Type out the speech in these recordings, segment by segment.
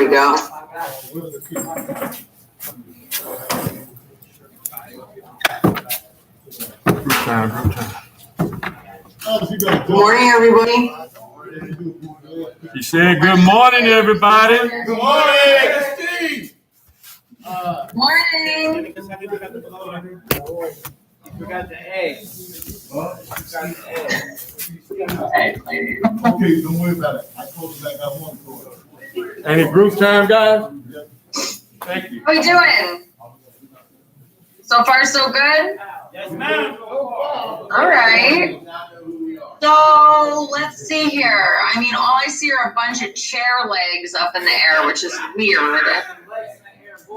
we go. Good morning, everybody. She said, "Good morning, everybody." Good morning. Morning. We got the A. Okay, don't worry about it. I told you like I want to. Any group time, guys? Thank you. How we doing? So far, so good? Yes, ma'am. All right. So let's see here. I mean, all I see are a bunch of chair legs up in the air, which is weird.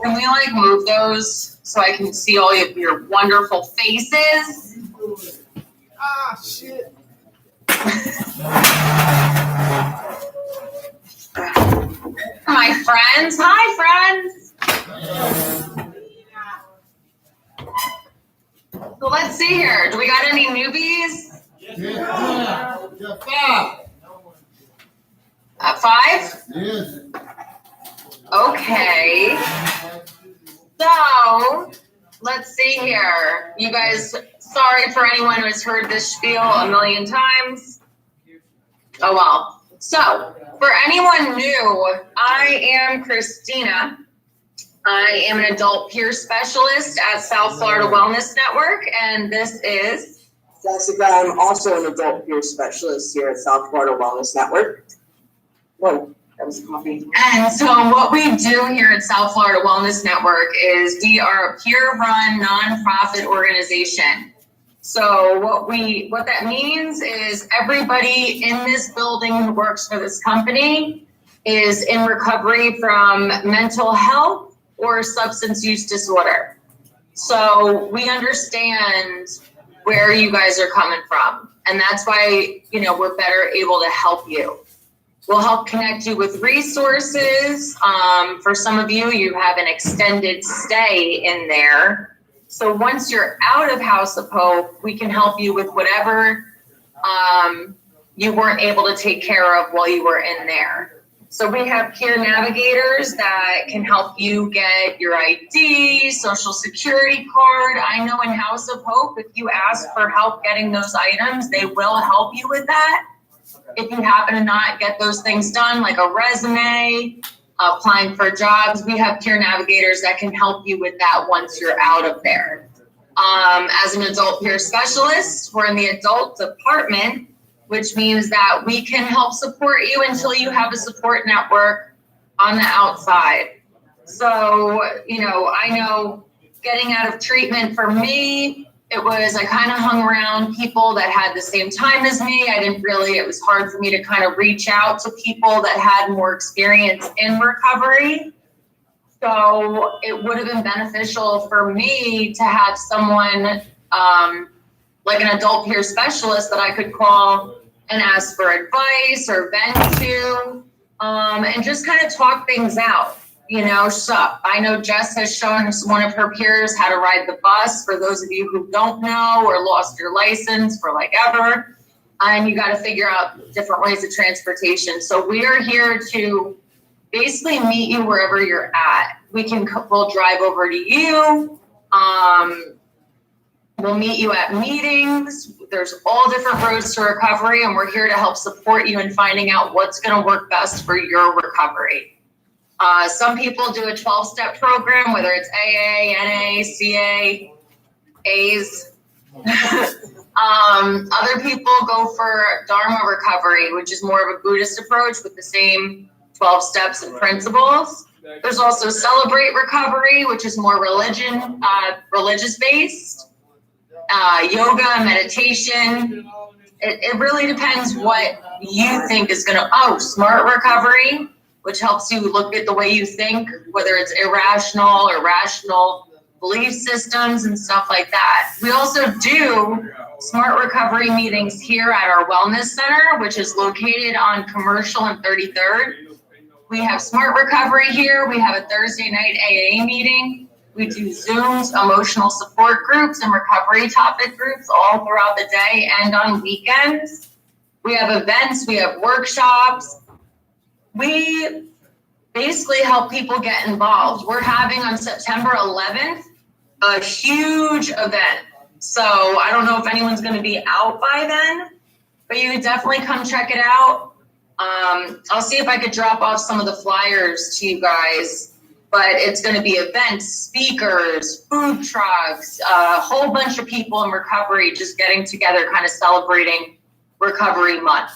Can we like move those so I can see all of your wonderful faces? Ah, shit. My friends. Hi, friends. So let's see here. Do we got any newbies? Yeah, five. At 5? Yes. Okay. So let's see here. You guys, sorry for anyone who has heard this spiel a million times. Oh well. So for anyone new, I am Christina. I am an adult peer specialist at South Florida Wellness Network, and this is Jessica. I'm also an adult peer specialist here at South Florida Wellness Network. Whoa, that was coffee. And so what we do here at South Florida Wellness Network is we are a peer-run nonprofit organization. So what that means is everybody in this building who works for this company is in recovery from mental health or substance use disorder. So we understand where you guys are coming from. And that's why, we're better able to help you. We'll help connect you with resources. For some of you, you have an extended stay in there. So once you're out of House of Hope, we can help you with whatever you weren't able to take care of while you were in there. So we have peer navigators that can help you get your ID, social security card. I know in House of Hope, if you ask for help getting those items, they will help you with that. If you happen to not get those things done, like a resume, applying for jobs, we have peer navigators that can help you with that once you're out of there. As an adult peer specialist, we're in the adult department, which means that we can help support you until you have a support network on the outside. So, I know getting out of treatment for me, I kind of hung around people that had the same time as me. It was hard for me to kind of reach out to people that had more experience in recovery. So it would have been beneficial for me to have someone like an adult peer specialist that I could call and ask for advice or vent to, and just kind of talk things out. So I know Jess has shown one of her peers how to ride the bus, for those of you who don't know or lost your license for like ever, and you got to figure out different ways of transportation. So we are here to basically meet you wherever you're at. We'll drive over to you. We'll meet you at meetings. There's all different roads to recovery, and we're here to help support you in finding out what's going to work best for your recovery. Some people do a 12-step program, whether it's AA, NA, CA, A's. Other people go for Dharma recovery, which is more of a Buddhist approach with the same 12 steps and principles. There's also Celebrate recovery, which is more religious-based. Yoga, meditation. It really depends what you think is Smart recovery, which helps you look at the way you think, whether it's irrational or rational belief systems and stuff like that. We also do smart recovery meetings here at our wellness center, which is located on Commercial and 33rd. We have smart recovery here. We have a Thursday night AA meeting. We do Zooms, emotional support groups, and recovery topic groups all throughout the day and on weekends. We have events, we have workshops. We basically help people get involved. We're having on September 11th a huge event. So I don't know if anyone's going to be out by then, but you could definitely come check it out. I'll see if I could drop off some of the flyers to you guys, but it's going to be events, speakers, food trucks, a whole bunch of people in recovery just getting together, kind of celebrating Recovery Month.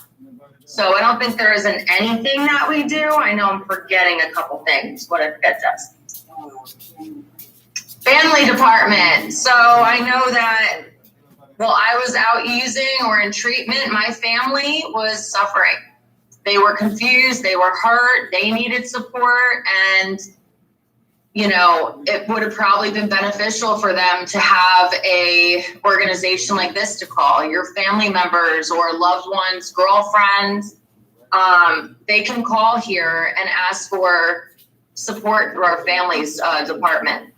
So I don't think there isn't anything that we do. I know I'm forgetting a couple things. What I forget, Jess? Family department. So I know that while I was out using or in treatment, my family was suffering. They were confused, they were hurt, they needed support, and you know, it would have probably been beneficial for them to have a organization like this to call. Your family members or loved ones, girlfriends, they can call here and ask for support through our families department.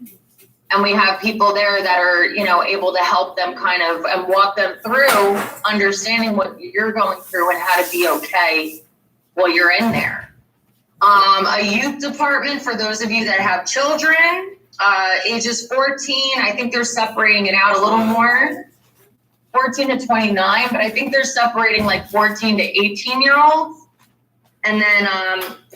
And we have people there that are, you know, able to help them kind of and walk them through understanding what you're going through and how to be okay while you're in there. A youth department for those of you that have children, ages 14, I think they're separating it out a little more, 14 to 29, but I think they're separating like 14 to 18-year-olds. And then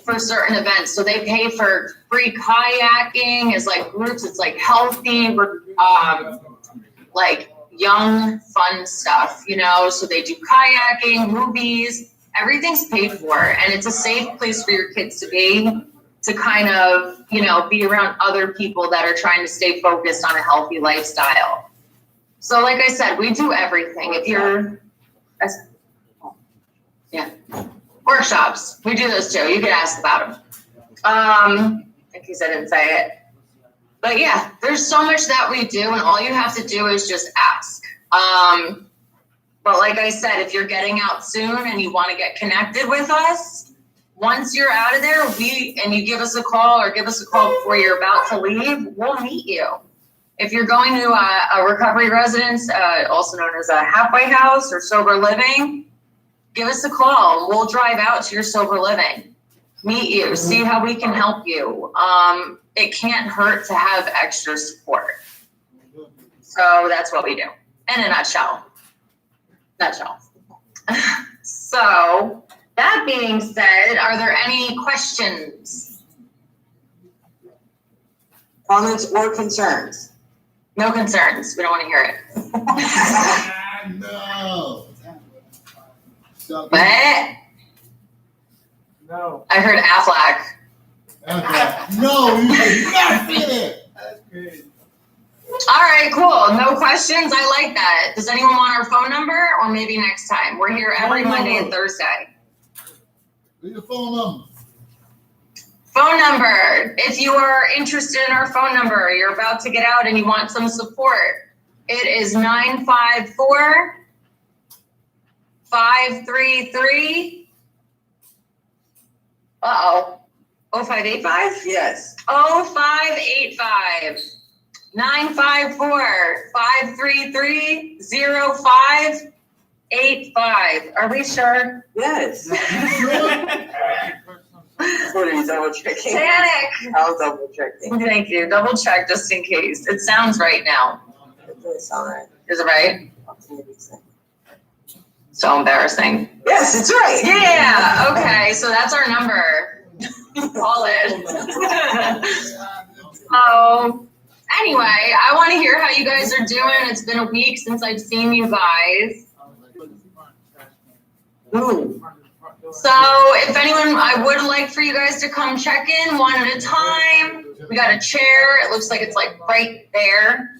for certain events, so they pay for free kayaking as like groups. It's like healthy, like young, fun stuff, you know. So they do kayaking, movies, everything's paid for, and it's a safe place for your kids to be, to kind of, you know, be around other people that are trying to stay focused on a healthy lifestyle. So, like I said, we do everything. If you're, yeah. Workshops, we do those too. You can ask about them. In case I didn't say it. But yeah, there's so much that we do, and all you have to do is just ask. But like I said, if you're getting out soon and you want to get connected with us, once you're out of there, and you give us a call or give us a call before you're about to leave, we'll meet you. If you're going to a recovery residence, also known as a halfway house or sober living, give us a call. We'll drive out to your sober living, meet you, see how we can help you. It can't hurt to have extra support. So that's what we do in a nutshell. So that being said, are there any questions? Comments or concerns? No concerns. We don't want to hear it. No. What? No. I heard Aflac. Okay. No, you did not say that. That's crazy. All right, cool. No questions. I like that. Does anyone want our phone number, or maybe next time? We're here every Monday and Thursday. Leave your phone number. Phone number. If you are interested in our phone number, you're about to get out and you want some support, it is 954-533. 0585? Yes. 0585. 954-533-0585. Are we sure? Yes. What are you double checking? Panic. I'll double checking. Thank you. Double check just in case. It sounds right now. It does sound right. Is it right? So embarrassing. Yes, it's right. Yeah. Okay. So that's our number. Call it. Anyway, I want to hear how you guys are doing. It's been a week since I've seen you guys. Ooh. So if anyone, I would like for you guys to come check in one at a time. We got a chair. It looks like it's like right there.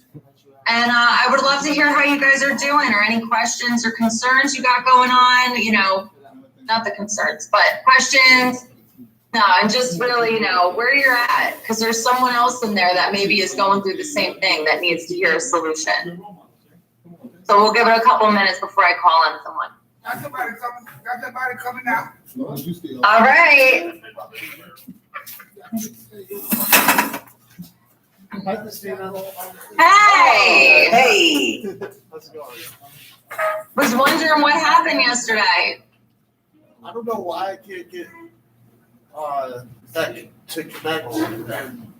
And I would love to hear how you guys are doing, or any questions or concerns you got going on. You know, not the concerns, but questions. No, I'm just really, you know, where you're at, because there's someone else in there that maybe is going through the same thing that needs to hear a solution. So we'll give it a couple minutes before I call on someone. Got somebody coming out. No, you stay on. All right. Hey, Hey. How's it going? was wondering what happened yesterday. I don't know why I can't get to connect and,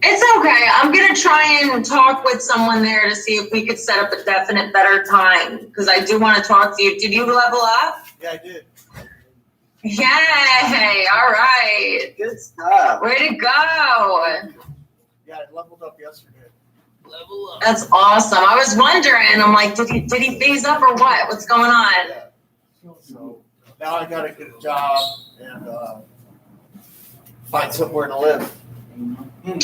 It's okay. I'm gonna try and talk with someone there to see if we could set up a definite better time, because I do want to talk to you. Did you level up? yeah, I did. Yay! All right. Good stuff. Way to go. Yeah, I leveled up yesterday. Level up. That's awesome. I was wondering. I'm like, did he phase up or what? What's going on? Yeah. So now I gotta get a job and find somewhere to live.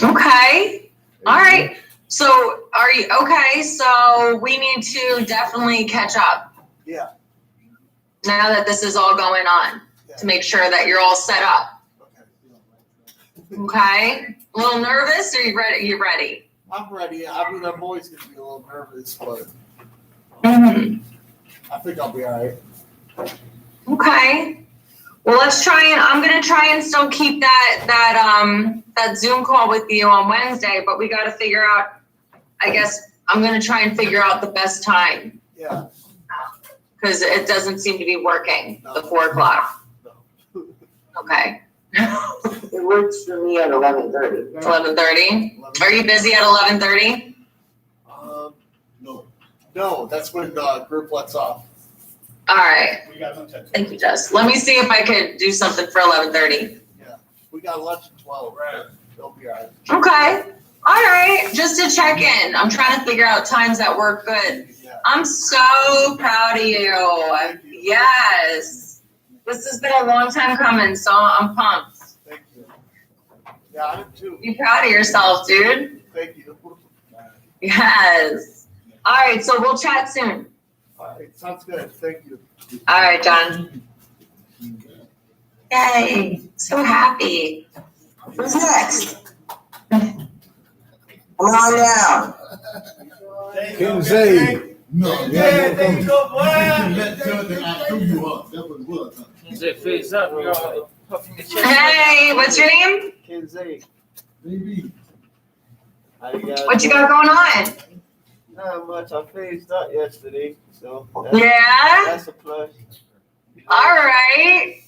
Okay. All right. So are you okay? So we need to definitely catch up Yeah. now that this is all going on to make sure that you're all set up. Okay. Okay. A little nervous? Or you ready? You ready? I'm ready. I mean, I'm always gonna be a little nervous, but Mm-hmm. I think I'll be all right. Okay. Well, let's try and I'm gonna try and still keep that Zoom call with you on Wednesday, but we got to figure out. I guess I'm gonna try and figure out the best time Yeah. because it doesn't seem to be working. The 4 o'clock. No. Okay. It works for me at 11:30. 11:30. Are you busy at 11:30? No, that's when group lets off. All right. Thank you, Jess. Let me see if I could do something for 11:30. Yeah. We got lunch at 12. Right. They'll be all right. Okay. All right. Just to check in. I'm trying to figure out times that work good. Yeah. I'm so proud of you. Yes. This has been a long time coming, so I'm pumped. Thank you. Yeah, I am too. Be proud of yourself, dude. Thank you. Yes. All right. So we'll chat soon. All right, sounds good. Thank you. All right, John. Yay. So happy. Who's next? Come on down. King Zay. No, Yeah, there you go, boy. Let Jonathan I threw you up. That was what? Is it face up? You're all puffing your chest. Hey, what's your name? Kinsey, Baby. how you guys? What you got going on? Not much. I phased out yesterday, so Yeah? that's a plus. All right.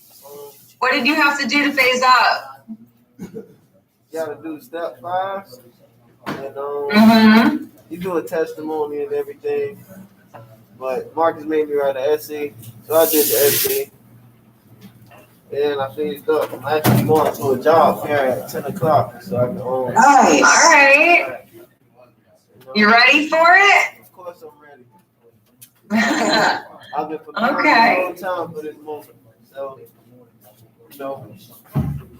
What did you have to do to phase up? Got to do step 5, and Mm-hmm. you do a testimony and everything. But Marcus made me write an essay, so I did the essay. And I phased up. I'm actually going to a job here at 10 o'clock, so I can Nice. All right. You ready for it? Of course, I'm ready. I've been preparing Okay. for a long time for this moment. So, you know,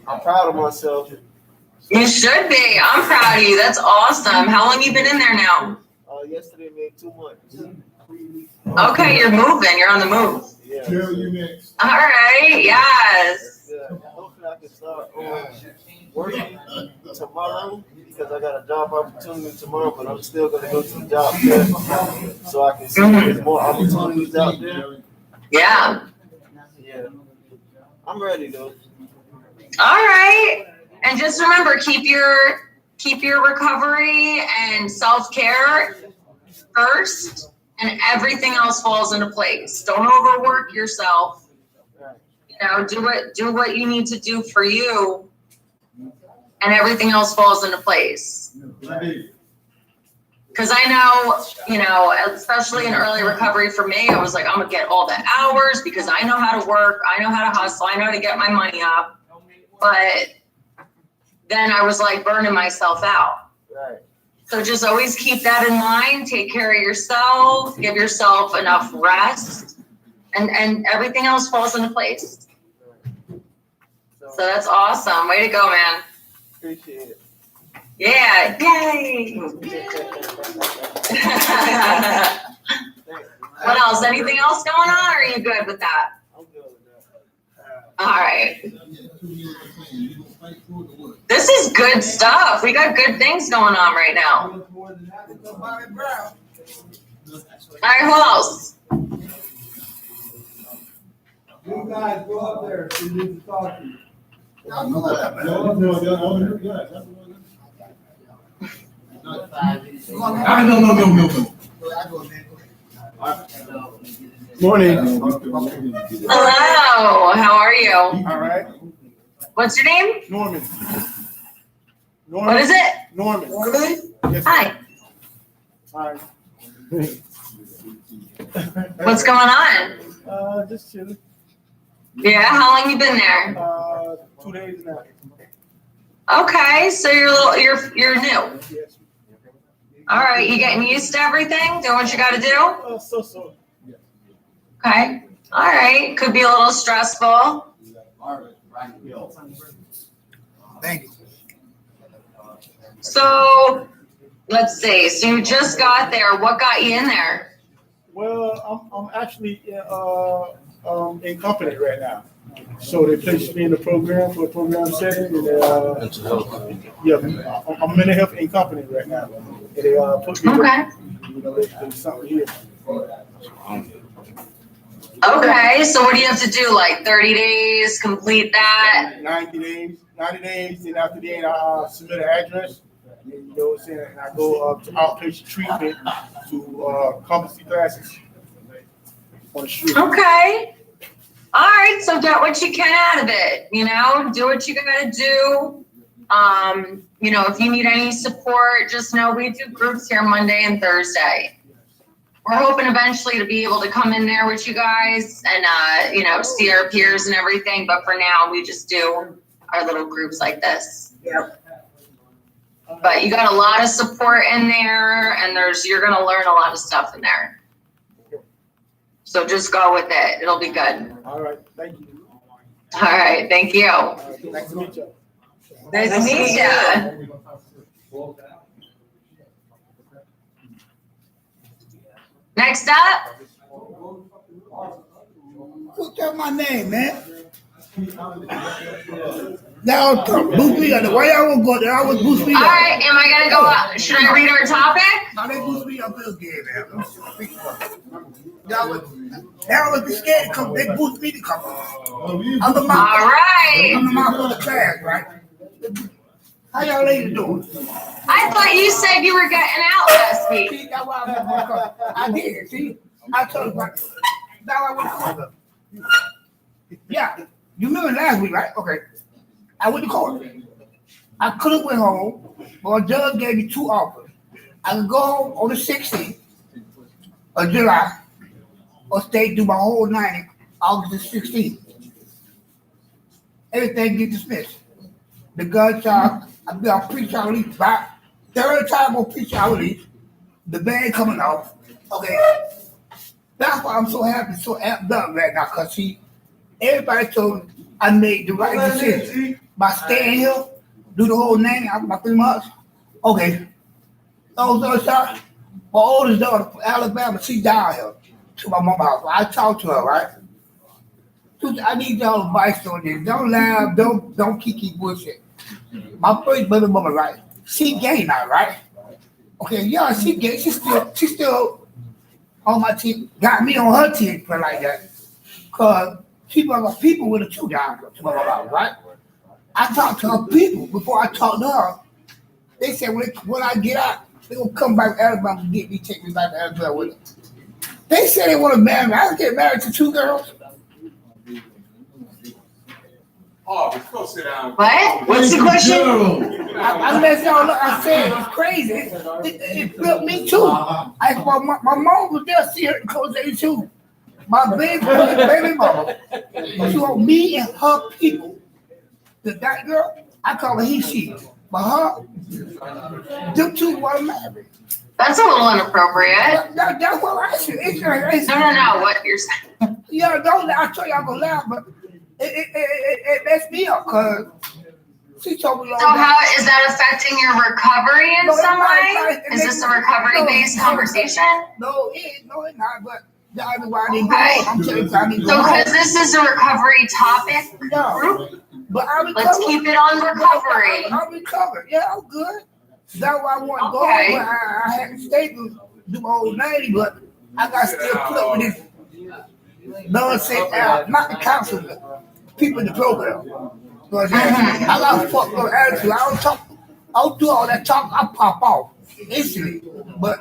I'm proud of myself. You should be. I'm proud of you. That's awesome. How long you been in there now? Yesterday made 2 months. Okay, you're moving. You're on the move. Yeah. Carol, you next. All right. Yes. Yeah. Hopefully I can start working tomorrow because I got a job opportunity tomorrow, but I'm still going to go to the job fair so I can see if there's more opportunities out there. Yeah. Yeah. I'm ready though. All right. And just remember, keep your recovery and self-care first, and everything else falls into place. Don't overwork yourself. Right. You know, do what you need to do for you, and everything else falls into place. Because I know, you know, especially in early recovery for me, I was like, I'm gonna get all the hours because I know how to work, I know how to hustle, I know how to get my money up. But then I was like burning myself out. Right. So just always keep that in mind. Take care of yourself, give yourself enough rest, and everything else falls into place. So that's awesome. Way to go, man. Appreciate it. Yeah. Yay. What else? Anything else going on, or are you good with that? I'm good with that. All right. This is good stuff. We got good things going on right now. Bobby Brown. All right, who else? You guys go up there if you need to talk to you. No. Morning. Hello. How are you? All right. What's your name? Norman. What is it? Norman. Yes, Hi. Hi. What's going on? Just chilling. Yeah, how long you been there? 2 days now. Okay, so you're new. Yes. All right, you getting used to everything? Doing what you got to do? So. Okay. All right. Could be a little stressful. Thank you. So let's see. So you just got there. What got you in there? Well, I'm actually in company right now. So they placed me in the program for a program setting, and yeah, I'm mental health in company right now. And they put me, Okay. there's something here. Okay. So what do you have to do? Like 30 days, complete that? 90 days, and after that, I submit an address, and you know what I'm saying, and I go to outpatient treatment to competency classes on the street. Okay. All right. So get what you can out of it. You know, do what you got to do. You know, if you need any support, just know we do groups here Monday and Thursday. We're hoping eventually to be able to come in there with you guys and, you know, see our peers and everything. But for now, we just do our little groups like this. Yep. But you got a lot of support in there, and you're going to learn a lot of stuff in there. So just go with it. It'll be good. All right, thank you. All right. Thank you. Nice to meet you. Nice to meet you. Next up. What's up my name, man? Now, boost me up. Why y'all won't go there? I was boost me All up. right. Am I going to go up? Should I read our topic? Now they boost me up real good, man. Y'all would be scared to come. They boost me to come. I'm the All right. I'm the mouth of the class, right? How y'all ladies doing? I thought you said you were getting out last week. See, that's why I'm gonna come. I did. See, I told you. That's why I want to come. Yeah, you remember last week, right? Okay. I went to court. I could have went home, but a judge gave me two offers. I could go home on the 16th of July, or stay through my whole 90, August the 16th. Everything get dismissed. The gun charge, I'll preach out release. By third time I'll preach out release. The band coming off. Okay. That's why I'm so happy, so amped up right now, because see, everybody told me I made the right decision. By staying here, do the whole name after my 3 months. Okay. Those other shots, my oldest daughter from Alabama, she down here to my mama's house. I talked to her, right? I need y'all advice on this. Don't laugh, don't keep bullshit. My first baby mama, right? She gay now, right? Okay, yeah, she gay. She still on my team. Got me on her team for like that. Cause people with a two down to my mama, right? I talked to her people before I talked to her. They said when I get out, they gonna come back to Alabama and get me, take me back to Alabama with them. They said they want to marry me. I don't get married to 2 girls. Oh, go sit down. What? What's the question? I let y'all look. I said it's crazy. It flipped me too. My mom was there, see her in Jose too. My baby mama. She want me and her people. That girl, I call her he, she. But her, them two want to marry. That's a little inappropriate. That's what I said. It's No. What you're saying? yeah, don't. I told you I'm gonna laugh, but it messed me up because she told me. So how is that affecting your recovery in some way? Is this a recovery-based conversation? No, it's not. But that's why I didn't go. Okay. I'm telling you, I didn't So go. because this is a recovery topic group, But I recovered. let's keep it on recovery. I recovered. Yeah, I'm good. That's why I want to go. Okay. But I had to stay to do my old 90, but I got to still put up with this nonsense. Not the council, the people in the program. Because I got a fucked up attitude. I don't do all that talk. I pop off instantly. But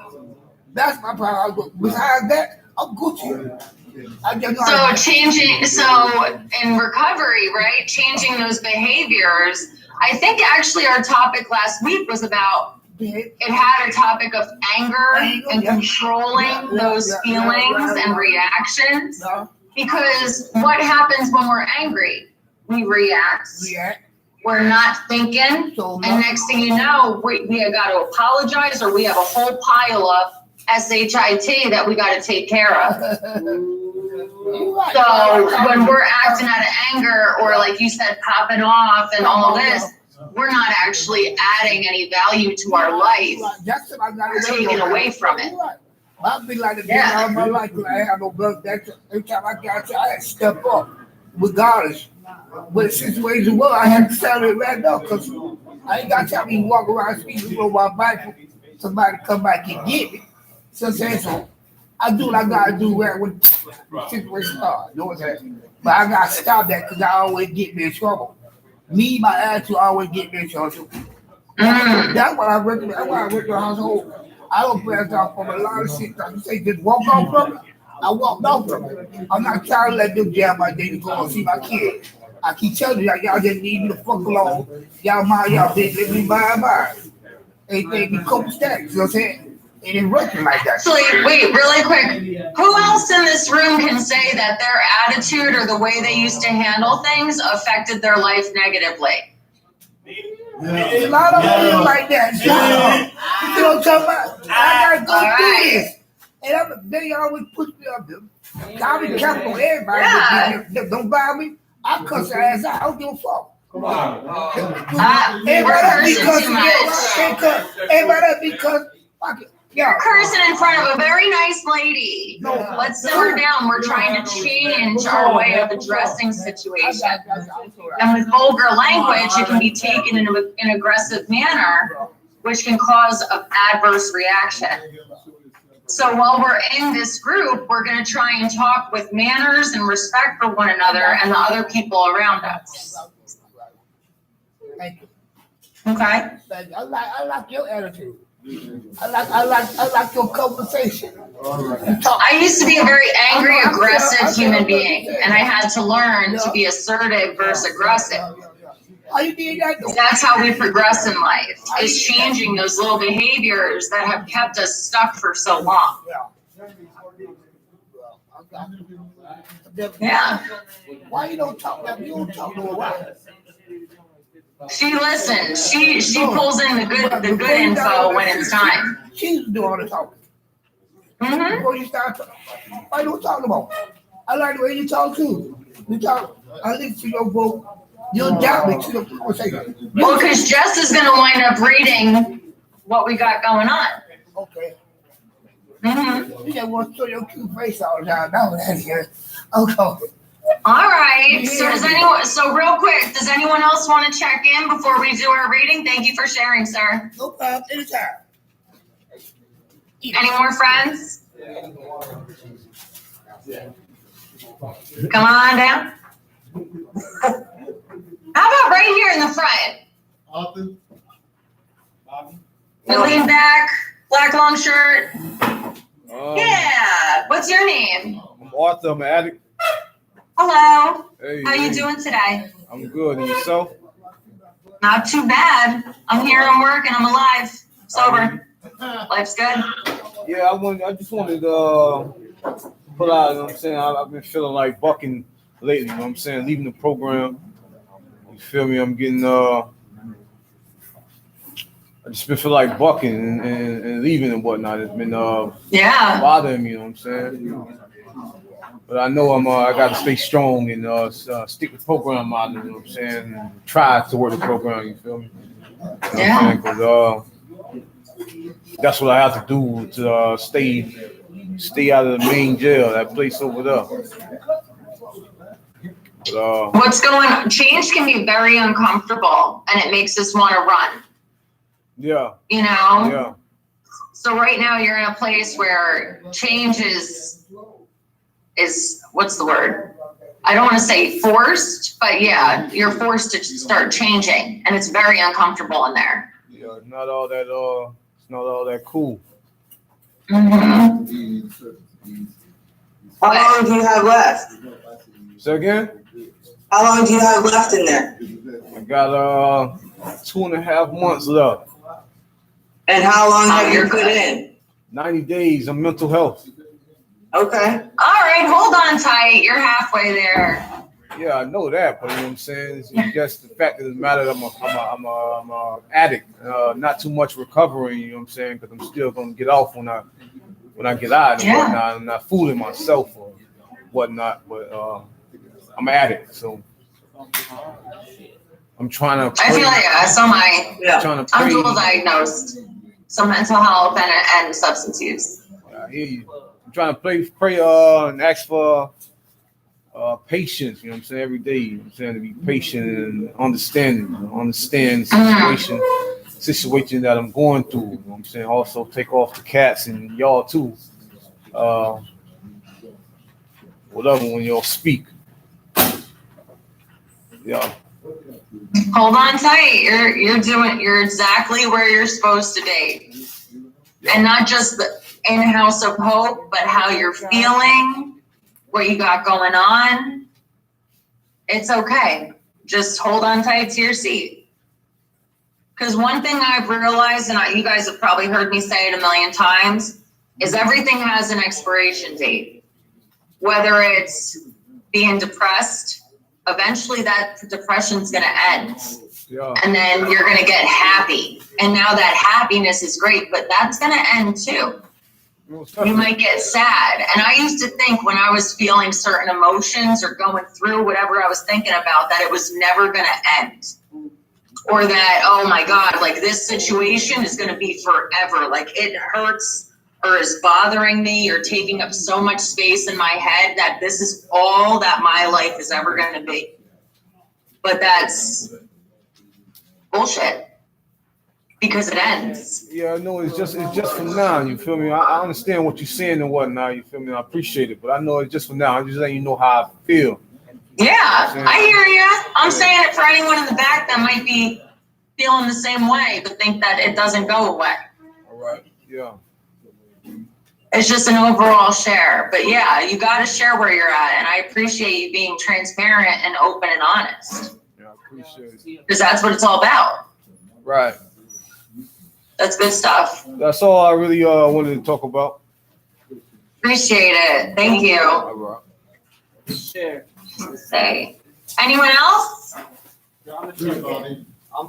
that's my problem. Besides that, I'm Gucci. I just know So changing, so in recovery, right, changing those behaviors. I think actually our topic last week was about, it had a topic of anger and controlling those feelings and reactions. Because what happens when we're angry? We react. We're not thinking, and next thing you know, we have got to apologize, or we have a whole pile of SHIT that we got to take care of. So when we're acting out of anger, or like you said, popping off and all this, we're not actually adding any value to our life. We're taking away from it. I've been like that all my life because I have no blood. Every time I got to, I had to step up, regardless. But the situation was, I had to settle it right now because I ain't got time to walk around speaking on my bike for somebody to come back and get me. So I do what I got to do right when the situation starts. You know what I'm saying? But I got to stop that because I always get me in trouble. Me, my attitude always get me in trouble. That's what I recommend. That's why I recommend the household. I don't branch off from a lot of shit. Like you say, just walk off from it. I walked off from it. I'm not trying to let them jam my day to go and see my kids. I keep telling you, y'all just need me to fuck along. Y'all mind y'all bitch, let me by. Everything be copacetic, you know what I'm saying? It ain't working like that. Actually, wait, really quick. Who else in this room can say that their attitude or the way they used to handle things affected their life negatively? A lot of people like that. You know what I'm talking about? I gotta go through this. And they always push me up there. I'll be careful with everybody. Don't buy me. I cuss their ass out. I don't give a fuck. Come on. We're cursing too much. Everybody because fuck it. You're cursing in front of a very nice lady. Let's simmer down. We're trying to change our way of addressing situations. And with vulgar language, it can be taken in an aggressive manner, which can cause an adverse reaction. So while we're in this group, we're going to try and talk with manners and respect for one another and the other people around us. Thank you. Okay? I like your attitude. I like your conversation. I used to be a very angry, aggressive human being, and I had to learn to be assertive versus aggressive. That's how we progress in life, is changing those little behaviors that have kept us stuck for so long. Yeah. Why you don't talk that? You don't talk to her. Why? She listens. She pulls in the good info when it's time. She's doing all the talking. Mm-hmm. Before you start talking, why you talking about? I like the way you talk too. You talk. I listen to your vote. You'll doubt me to the conversation. Well, because Jess is going to wind up reading what we got going on. Okay. Mm-hmm. You just want to show your cute face all the time. Now that here. Okay. All right. So real quick, does anyone else want to check in before we do our reading? Thank you for sharing, sir. No problem. Anytime. Any more friends? Come on down. How about right here in the front? Arthur? You lean back, black long shirt. Yeah. What's your name? I'm Arthur. I'm an addict. Hello. Hey, How you doing today? I'm good. And yourself? Not too bad. I'm here, I'm working, I'm alive. Sober. Life's good. Yeah, I just wanted to put out, you know what I'm saying? I've been feeling like bucking lately, you know what I'm saying? Leaving the program. You feel me? I'm getting, I just been feeling like bucking and leaving and whatnot. It's been bothering me, you know what I'm saying? But I know I got to stay strong and stick with program model, you know what I'm saying? And try to work the program, you feel me? You know what I'm saying? 'Cause, that's what I have to do to stay out of the main jail, that place over there. But, What's going on? Change can be very uncomfortable and it makes us want to run. Yeah. You know? Yeah. So right now you're in a place where change is what's the word? I don't want to say forced, but yeah, you're forced to start changing and it's very uncomfortable in there. Yeah, it's not all that cool. Mm-hmm. How long do you have left? So again, How long do you have left in there? I got 2.5 months left. And how long have you put in? 90 days of mental health. Okay. All right, hold on tight. You're halfway there. Yeah, I know that, but you know what I'm saying? It's just the fact of the matter that I'm a addict. Not too much recovering, you know what I'm saying? Because I'm still gonna get off when I get out and whatnot. I'm not fooling myself or whatnot, but I'm an addict, so I'm trying to pray. I feel like so am I. Trying to I'm pray. dual diagnosed. So mental health and substance use. I hear you. I'm trying to pray and ask for patience, you know what I'm saying, every day. You know what I'm saying, to be patient and understand the situation that I'm going through. You know what I'm saying? Also take off the cats and y'all too. Whatever when y'all speak. Yeah. Hold on tight. You're exactly where you're supposed to be. And not just the in-house of hope, but how you're feeling, what you got going on. It's okay. Just hold on tight to your seat. Because one thing I've realized, and you guys have probably heard me say it a million times, is everything has an expiration date. Whether it's being depressed, eventually that depression's going to end. Yeah. And then you're going to get happy. And now that happiness is great, but that's going to end too. You might get sad. And I used to think when I was feeling certain emotions or going through whatever I was thinking about, that it was never going to end. Or that, oh my God, like this situation is going to be forever. Like it hurts or is bothering me or taking up so much space in my head that this is all that my life is ever going to be. But that's bullshit. Because it ends. Yeah, no, it's just for now. You feel me? I understand what you're saying and whatnot. You feel me? I appreciate it, but I know it's just for now. I'm just letting you know how I feel. Yeah, I hear you. I'm saying it for anyone in the back that might be feeling the same way, but think that it doesn't go away. All right. Yeah. It's just an overall share, but yeah, you got to share where you're at, and I appreciate you being transparent and open and honest. Yeah, I appreciate it. Because that's what it's all about. Right. That's good stuff. That's all I really wanted to talk about. Appreciate it. Thank you. All right. Share. Say, anyone else? I'm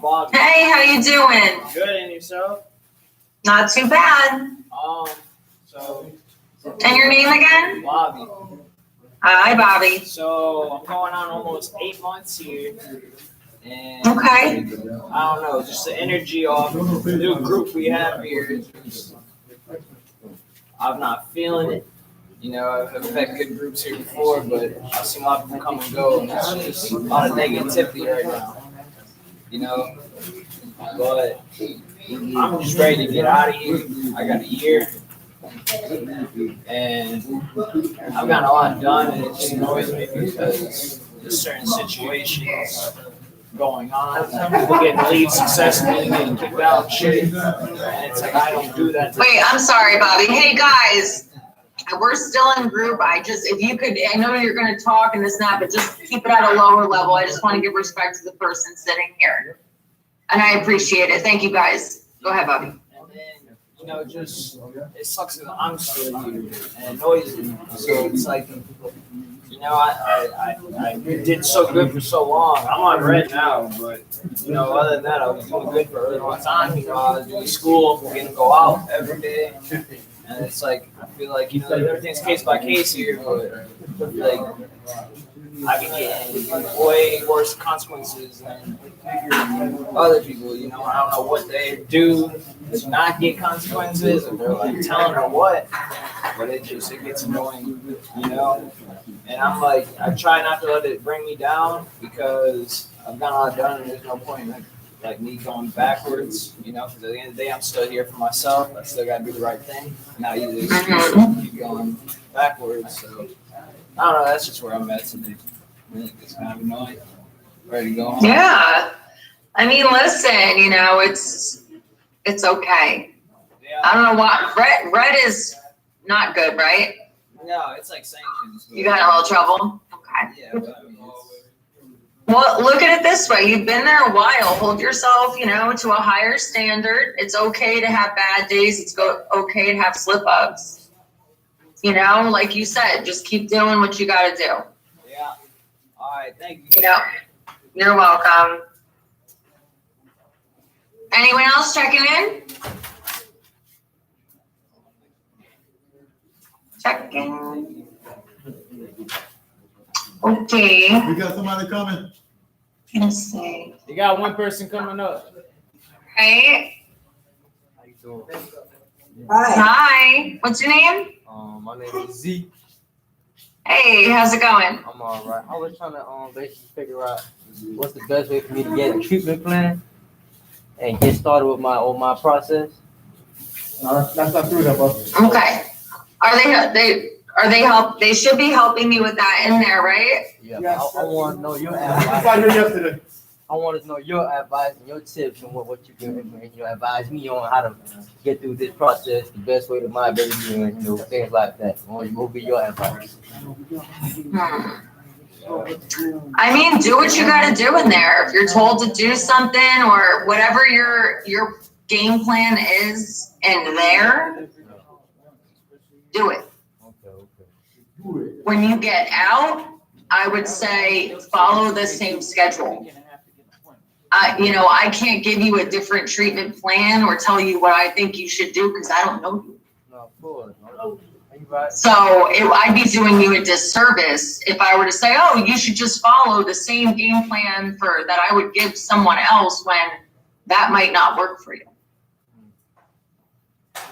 Bobby. Hey, how you doing? Good, and yourself? Not too bad. So. And your name again? Bobby. Hi, Bobby. So I'm going on almost 8 months here. And okay. I don't know, just the energy of the new group we have here. I'm not feeling it. You know, I've had good groups here before, but I've seen a lot of them come and go, and it's just a lot of negativity right now. You know, but I'm just ready to get out of here. I got a year, and I've gotten a lot done, and it just annoys me because there's certain situations going on. People getting leave successfully, getting kicked out and shit. And it's like, I don't do that. Wait, I'm sorry, Bobby. Hey, guys. We're still in group. If you could, I know you're going to talk and this and that, but just keep it at a lower level. I just want to give respect to the person sitting here. And I appreciate it. Thank you, guys. Go ahead, Bobby. And then, you know, just, it sucks that I'm still here and it annoys me. So it's like, you know, I did so good for so long. I'm on red now, but, you know, other than that, I was doing good for a really long time. You know, I was doing school, getting to go out every day. And it's like, I feel like, you know, everything's case by case here, but like, I've been getting way worse consequences than other people, you know. I don't know what they do to not get consequences, or they're like telling her what, but it gets annoying, you know. And I'm like, I try not to let it bring me down because I've got a lot done and there's no point in like me going backwards, you know, because at the end of the day, I'm still here for myself. I still got to do the right thing. Not either keep going backwards. So, I don't know. That's just where I'm at today. I think it's kind of annoying. Ready to go home. Yeah. I mean, listen, you know, it's okay. Yeah. I don't know why. Red is not good, right? No, it's like sanctions. You got in a little trouble? Okay. Yeah, but I mean, Well, look at it this way. You've been there a while. Hold yourself, to a higher standard. It's okay to have bad days. It's okay to have slip ups. Like you said, just keep doing what you got to do. yeah. All right, thank you. You're welcome. Anyone else checking in? Checking. Okay. We got somebody coming. Let's see. You got one person coming up. Hey. How you doing? Hi. What's your name? My name is Z. Hey, how's it going? I'm all right. I was trying to basically figure out what's the best way for me to get a treatment plan and get started with my process. No, that's not true, bro. Okay. They should be helping you with that in there, right? Yeah. Yes, I want to know your I advice. knew yesterday. I want to know your advice and your tips and what you can advise me on how to get through this process the best way to my ability and things like that. What will be your advice? I mean, do what you got to do in there. If you're told to do something or whatever your game plan is in there, do it. Okay. When you get out, I would say follow the same schedule. I can't give you a different treatment plan or tell you what I think you should do because I don't know you. No, of course. Are you right? So I'd be doing you a disservice if I were to say, oh, you should just follow the same game plan that I would give someone else when that might not work for you.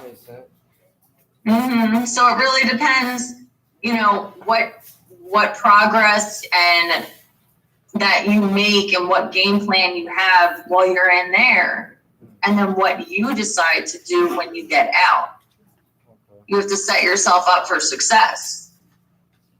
Makes sense. So it really depends, what progress and that you make and what game plan you have while you're in there, and then what you decide to do when you get out. You have to set yourself up for success.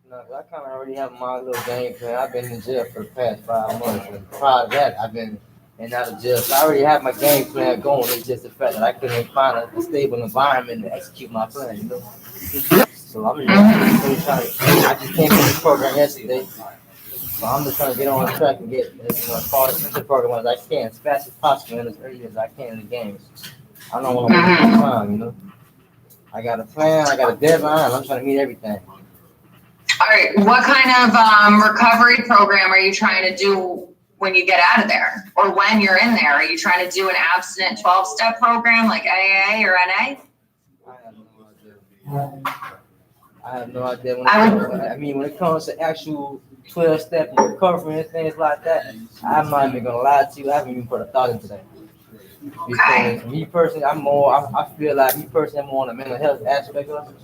No, I kind of already have my little game plan. I've been in jail for the past 5 months, and prior to that, I've been in and out of jail. So I already have my game plan going. It's just the fact that I couldn't find a stable environment to execute my plan, So I'm just trying to, I just came from this program yesterday. So I'm just trying to get on track and get as far into the program as I can, as fast as possible and as early as I can in the games. I don't want to waste my time, I got a plan, I got a deadline, I'm trying to meet everything. All right, what kind of recovery program are you trying to do when you get out of there or when you're in there? Are you trying to do an abstinent 12-step program like AA or NA? I have no idea. When it comes to actual 12-step recovery and things like that, I'm not even gonna lie to you. I haven't even put a thought into that. Because me personally, I feel like me personally, I'm more on the mental health aspect of it.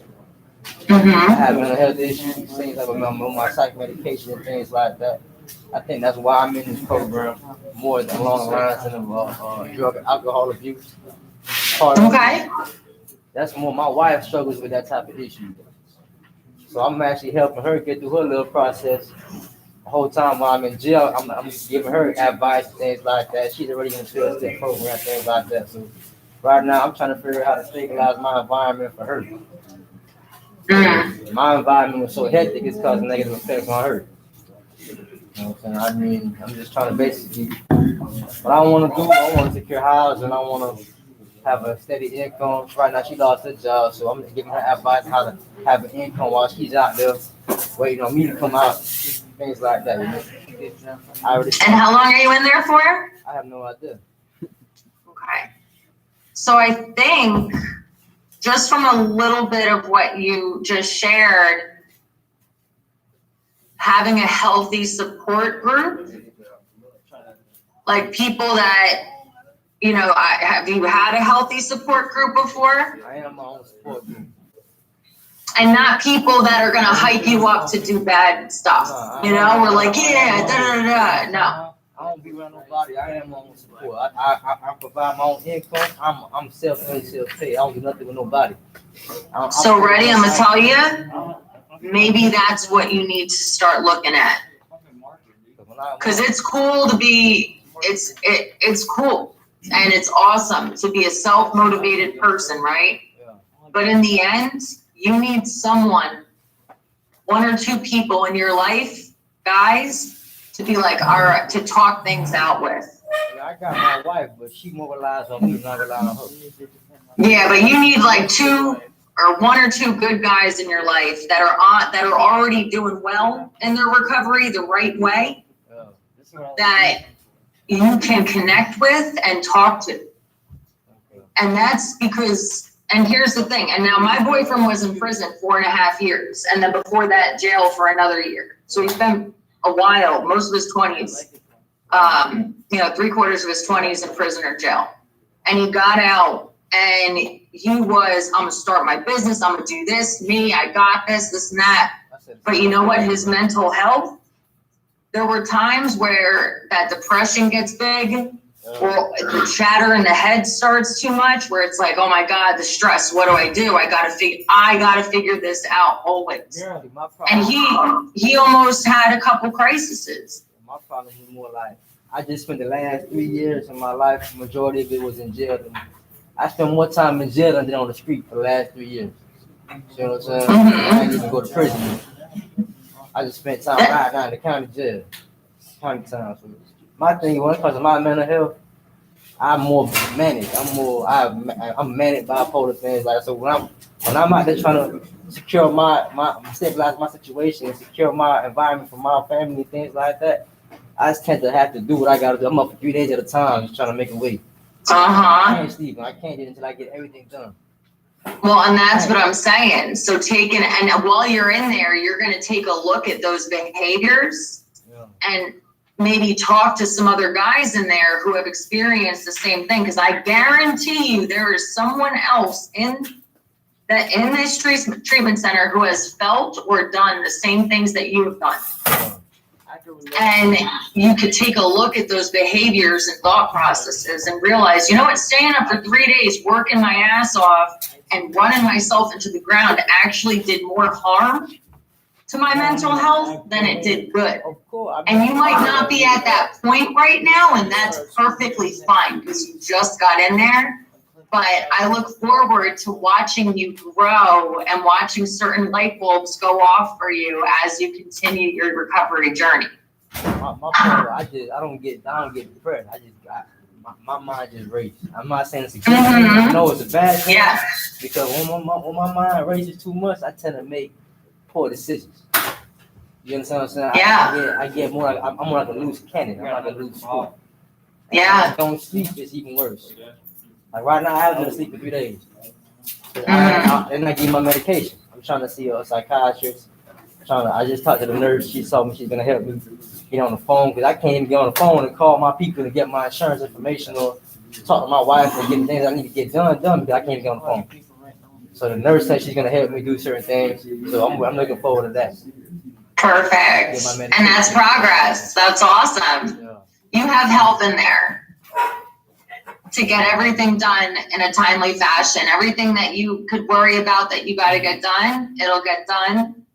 I have mental health issues, things like my psych medication and things like that. I think that's why I'm in this program more than along the lines of drug and alcohol abuse. That's more my wife struggles with that type of issue. So I'm actually helping her get through her little process. The whole time while I'm in jail, I'm giving her advice, things like that. She's already in a 12-step program, things like that. So right now, I'm trying to figure out how to stabilize my environment for her. My environment was so hectic, it's causing negative effects on her. What I'm saying? I'm just trying to basically, what I want to do, I want to secure house and I want to have a steady income. Right now, she lost her job, so I'm giving her advice how to have an income while she's out there waiting on me to come out. Things like that. And how long are you in there for? I have no idea. Okay. So I think just from a little bit of what you just shared, having a healthy support group, like people that, have you had a healthy support group before? I am my own support group. And not people that are going to hype you up to do bad stuff. We're like, yeah, da-da-da-da. No. I don't be around nobody. I am my own support. I provide my own income. I'm self-paid, self-paid. I don't do nothing with nobody. So ready, I'm going to tell you, maybe that's what you need to start looking at. Because it's cool to be, it's cool. And it's awesome to be a self-motivated person, right? But in the end, you need someone one or two people in your life, guys, to be like, all right, to talk things out with. Yeah, I got my wife, but she more relies on me, not rely on her. Yeah, but you need like two or one or two good guys in your life that are already doing well in their recovery the right way, that you can connect with and talk to. And that's because, and here's the thing, and now my boyfriend was in prison 4.5 years, and then before that, jail for another year. So he spent a while, most of his 20s, 3/4 of his 20s in prison or jail. And he got out, and he was, I'm gonna start my business, I'm gonna do this, I got this and that. But you know what, his mental health, there were times where that depression gets big, or the chatter in the head starts too much, where it's like, oh my God, the stress, what do? I gotta figure this out always. Yeah, and he almost had a couple crises. My problem was more like, I just spent the last 3 years of my life, the majority of it was in jail. I spent more time in jail than on the street for the last 3 years. You know what I'm saying? I didn't even go to prison. I just spent time right now in the county jail. County time. So my thing, when it comes to my mental health, I'm more manic. I'm manic bipolar things. Like, so when I'm out there trying to secure my stabilize my situation and secure my environment for my family and things like that, I just tend to have to do what I gotta do. I'm up for 3 days at a time, just trying to make a way. I can't sleep. I can't do it until I get everything done. Well, and that's what I'm saying. So and while you're in there, you're going to take a look at those behaviors and maybe talk to some other guys in there who have experienced the same thing. Because I guarantee you there is someone else in this treatment center who has felt or done the same things that you have done. And you could take a look at those behaviors and thought processes and realize, you know what, staying up for 3 days, working my ass off and running myself into the ground actually did more harm to my mental health than it did good. And you might not be at that point right now, and that's perfectly fine because you just got in there. But I look forward to watching you grow and watching certain light bulbs go off for you as you continue your recovery journey. My problem, I don't get depressed. My mind just races. I'm not saying it's a good thing. I know it's a bad thing. Yeah. Because when my mind races too much, I tend to make poor decisions. You understand what I'm saying? Yeah. I get more like I'm more like a loose cannon. I'm like a loose screw. Yeah. If I don't sleep, it's even worse. Like right now, I haven't been asleep for 3 days. And I give my medication. I'm trying to see a psychiatrist. I just talked to the nurse. She told me she's gonna help me get on the phone because I can't even get on the phone and call my people to get my insurance information or talk to my wife and get the things I need to get done because I can't even get on the phone. So the nurse said she's gonna help me do certain things. So I'm looking forward to that. Perfect. And that's progress. That's awesome. Yeah. You have help in there to get everything done in a timely fashion. Everything that you could worry about that you got to get done, it'll get done.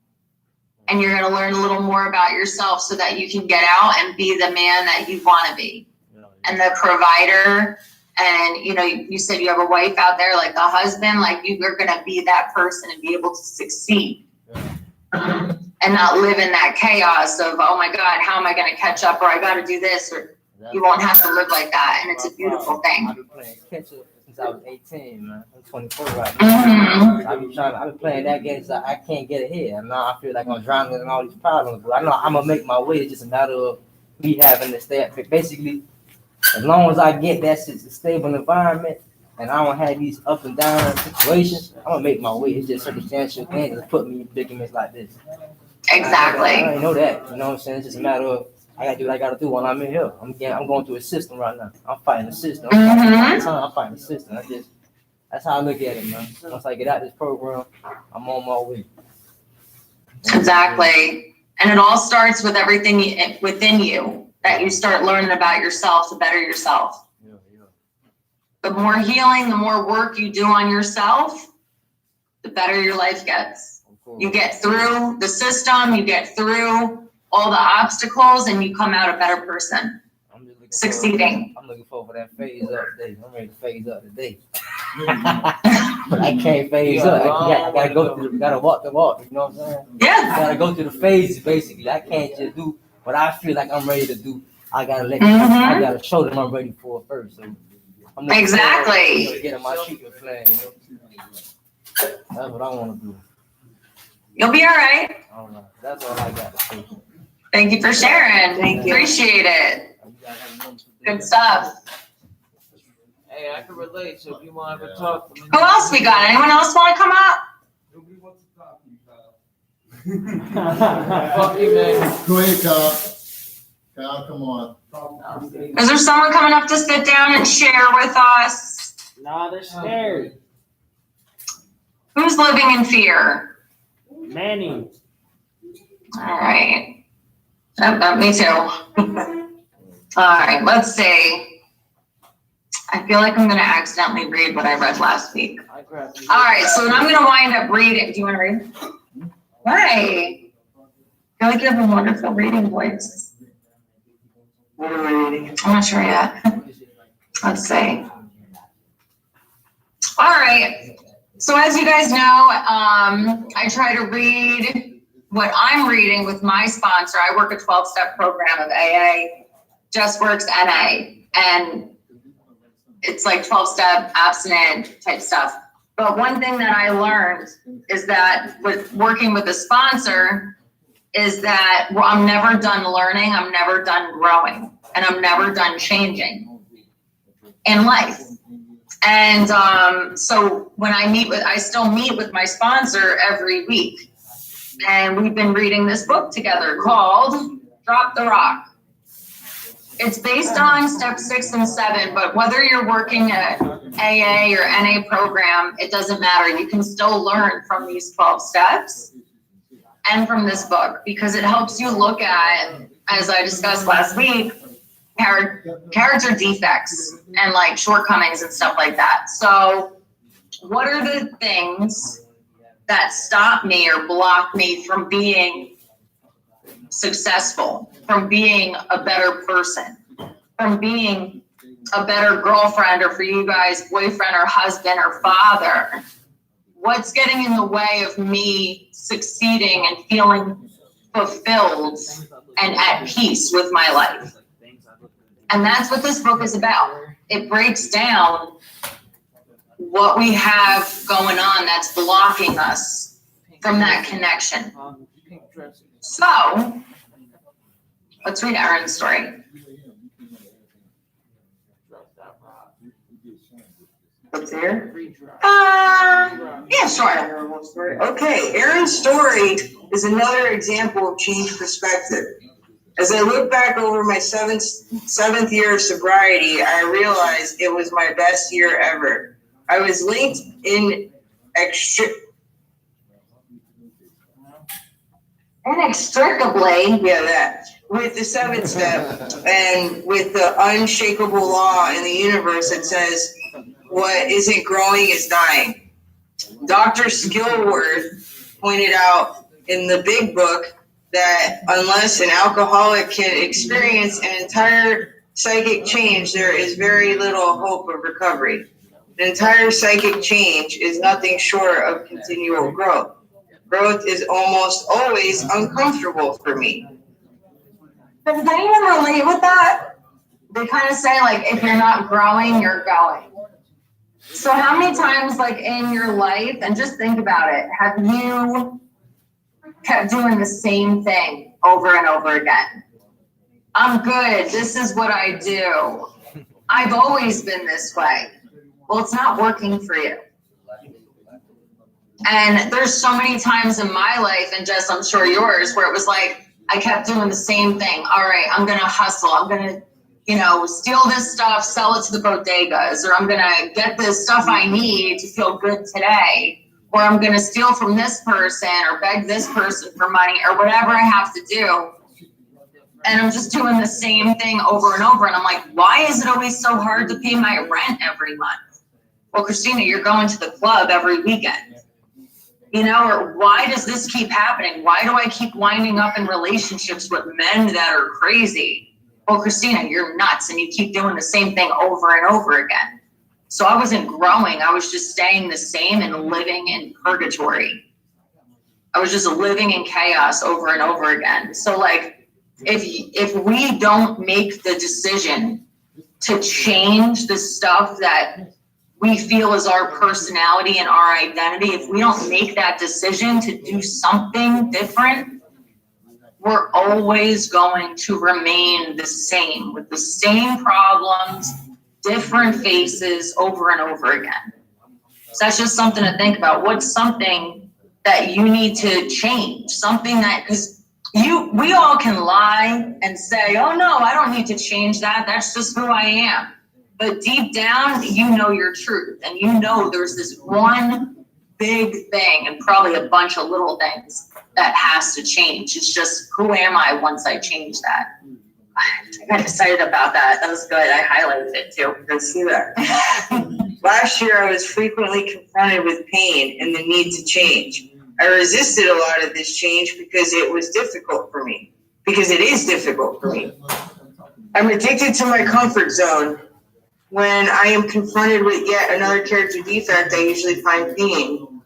And you're going to learn a little more about yourself so that you can get out and be the man that you want to be. And the provider. And, you said you have a wife out there, like the husband, like you're going to be that person and be able to succeed. And not live in that chaos of, oh my God, how am I going to catch up? Or I got to do this. Or you won't have to live like that. And it's a beautiful thing. I've been playing catch up since I was 18, man. I'm 24 right now. I've been playing that game so I can't get ahead. And now I feel like I'm drowning in all these problems. But I know I'm going to make my way. It's just a matter of me having to stay up. Basically, as long as I get that stable environment and I don't have these up and down situations, I'm going to make my way. It's just circumstantial things that put me in predicaments like this. Exactly. I already know that. You know what I'm saying? It's just a matter of I gotta do what I gotta do while I'm in here. I'm going through a system right now. I'm fighting the system. I'm fighting the system. That's how I look at it, man. Once I get out of this program, I'm on my way. Exactly. And it all starts with everything within you that you start learning about yourself to better yourself. Yeah. The more healing, the more work you do on yourself, the better your life gets. You get through the system, you get through all the obstacles, and you come out a better person. Succeeding. I'm looking forward for that phase up day. I'm ready to phase up today. But I can't phase up. I gotta go through, gotta walk the walk. You know what I'm saying? Yeah. I gotta go through the phases basically. I can't just do what I feel like I'm ready to do. I gotta I gotta show them I'm ready for it first. So I'm exactly. Getting my shooting plan. You know? That's what I want to do. You'll be all right. All right. That's all I got to say. Thank you for sharing. Thank you. Appreciate it. Good stuff. Hey, I can relate. So if you want to ever talk to me. Who else we got? Anyone else want to come up? Nobody wants to talk to you, Kyle. Fuck you, man. Go ahead, Kyle. Kyle, come on. Is there someone coming up to sit down and share with us? Nah, they're scared. Who's living in fear? Manny. All right. Me too. All right, let's see. I feel like I'm going to accidentally read what I read last week. All right, so then I'm going to wind up reading. Do you want to read? Why? I feel like you have a wonderful reading voice. What am I reading? I'm not sure yet. Let's see. All right. So as you guys know, I try to read what I'm reading with my sponsor. I work a 12-step program of AA, Just Works NA, and it's like 12-step abstinent type stuff. But one thing that I learned is that with working with a sponsor is that I'm never done learning, I'm never done growing, and I'm never done changing in life. And so when I still meet with my sponsor every week. And we've been reading this book together called Drop the Rock. It's based on step 6 and 7, but whether you're working at AA or NA program, it doesn't matter. You can still learn from these 12 steps and from this book because it helps you look at, as I discussed last week, character defects and like shortcomings and stuff like that. So what are the things that stop me or block me from being successful, from being a better person, from being a better girlfriend, or for you guys, boyfriend or husband or father? What's getting in the way of me succeeding and feeling fulfilled and at peace with my life? And that's what this book is about. It breaks down what we have going on that's blocking us from that connection. So, let's read Aaron's story. What's here? Yeah, sure. Okay, Aaron's story is another example of changed perspective. As I look back over my seventh year of sobriety, I realized it was my best year ever. I was linked inextricably, with the 7th step and with the unshakable law in the universe that says what isn't growing is dying. Dr. Skillworth pointed out in the big book that unless an alcoholic can experience an entire psychic change, there is very little hope of recovery. An entire psychic change is nothing short of continual growth. Growth is almost always uncomfortable for me. Does anyone relate with that? They kind of say, like, if you're not growing, you're going. So how many times, like, in your life, and just think about it, have you kept doing the same thing over and over again? I'm good. This is what I do. I've always been this way. Well, it's not working for you. And there's so many times in my life, and Jess, I'm sure yours, where it was like, I kept doing the same thing. All right, I'm going to hustle. I'm going to, steal this stuff, sell it to the bodegas, or I'm going to get this stuff I need to feel good today, or I'm going to steal from this person or beg this person for money or whatever I have to do. And I'm just doing the same thing over and over. And I'm like, why is it always so hard to pay my rent every month? Well, Christina, you're going to the club every weekend. Or why does this keep happening? Why do I keep winding up in relationships with men that are crazy? Well, Christina, you're nuts and you keep doing the same thing over and over again. So I wasn't growing. I was just staying the same and living in purgatory. I was just living in chaos over and over again. So like, if we don't make the decision to change the stuff that we feel is our personality and our identity, if we don't make that decision to do something different, we're always going to remain the same with the same problems, different faces over and over again. So that's just something to think about. What's something that you need to change? Something that, because we all can lie and say, oh no, I don't need to change that. That's just who I am. But deep down, you know your truth, and you know there's this one big thing and probably a bunch of little things that has to change. It's just, who am I once I change that? I got excited about that. That was good. I highlighted it too. Good to see that. Last year, I was frequently confronted with pain and the need to change. I resisted a lot of this change because it was difficult for me. Because it is difficult for me. I'm addicted to my comfort zone. When I am confronted with yet another character defect, I usually find pain.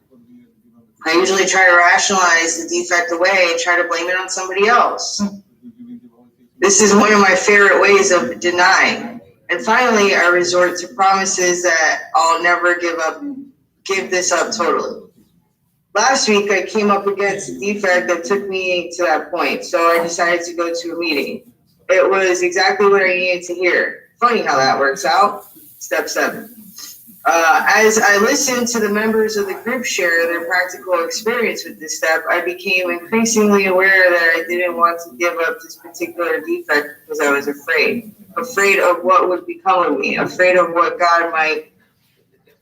I usually try to rationalize the defect away and try to blame it on somebody else. This is one of my favorite ways of denying. And finally, I resort to promises that I'll never give this up totally. Last week, I came up against a defect that took me to that point, so I decided to go to a meeting. It was exactly what I needed to hear. Funny how that works out. Step 7. As I listened to the members of the group share their practical experience with this step, I became increasingly aware that I didn't want to give up this particular defect because I was afraid of what would become of me, afraid of what God might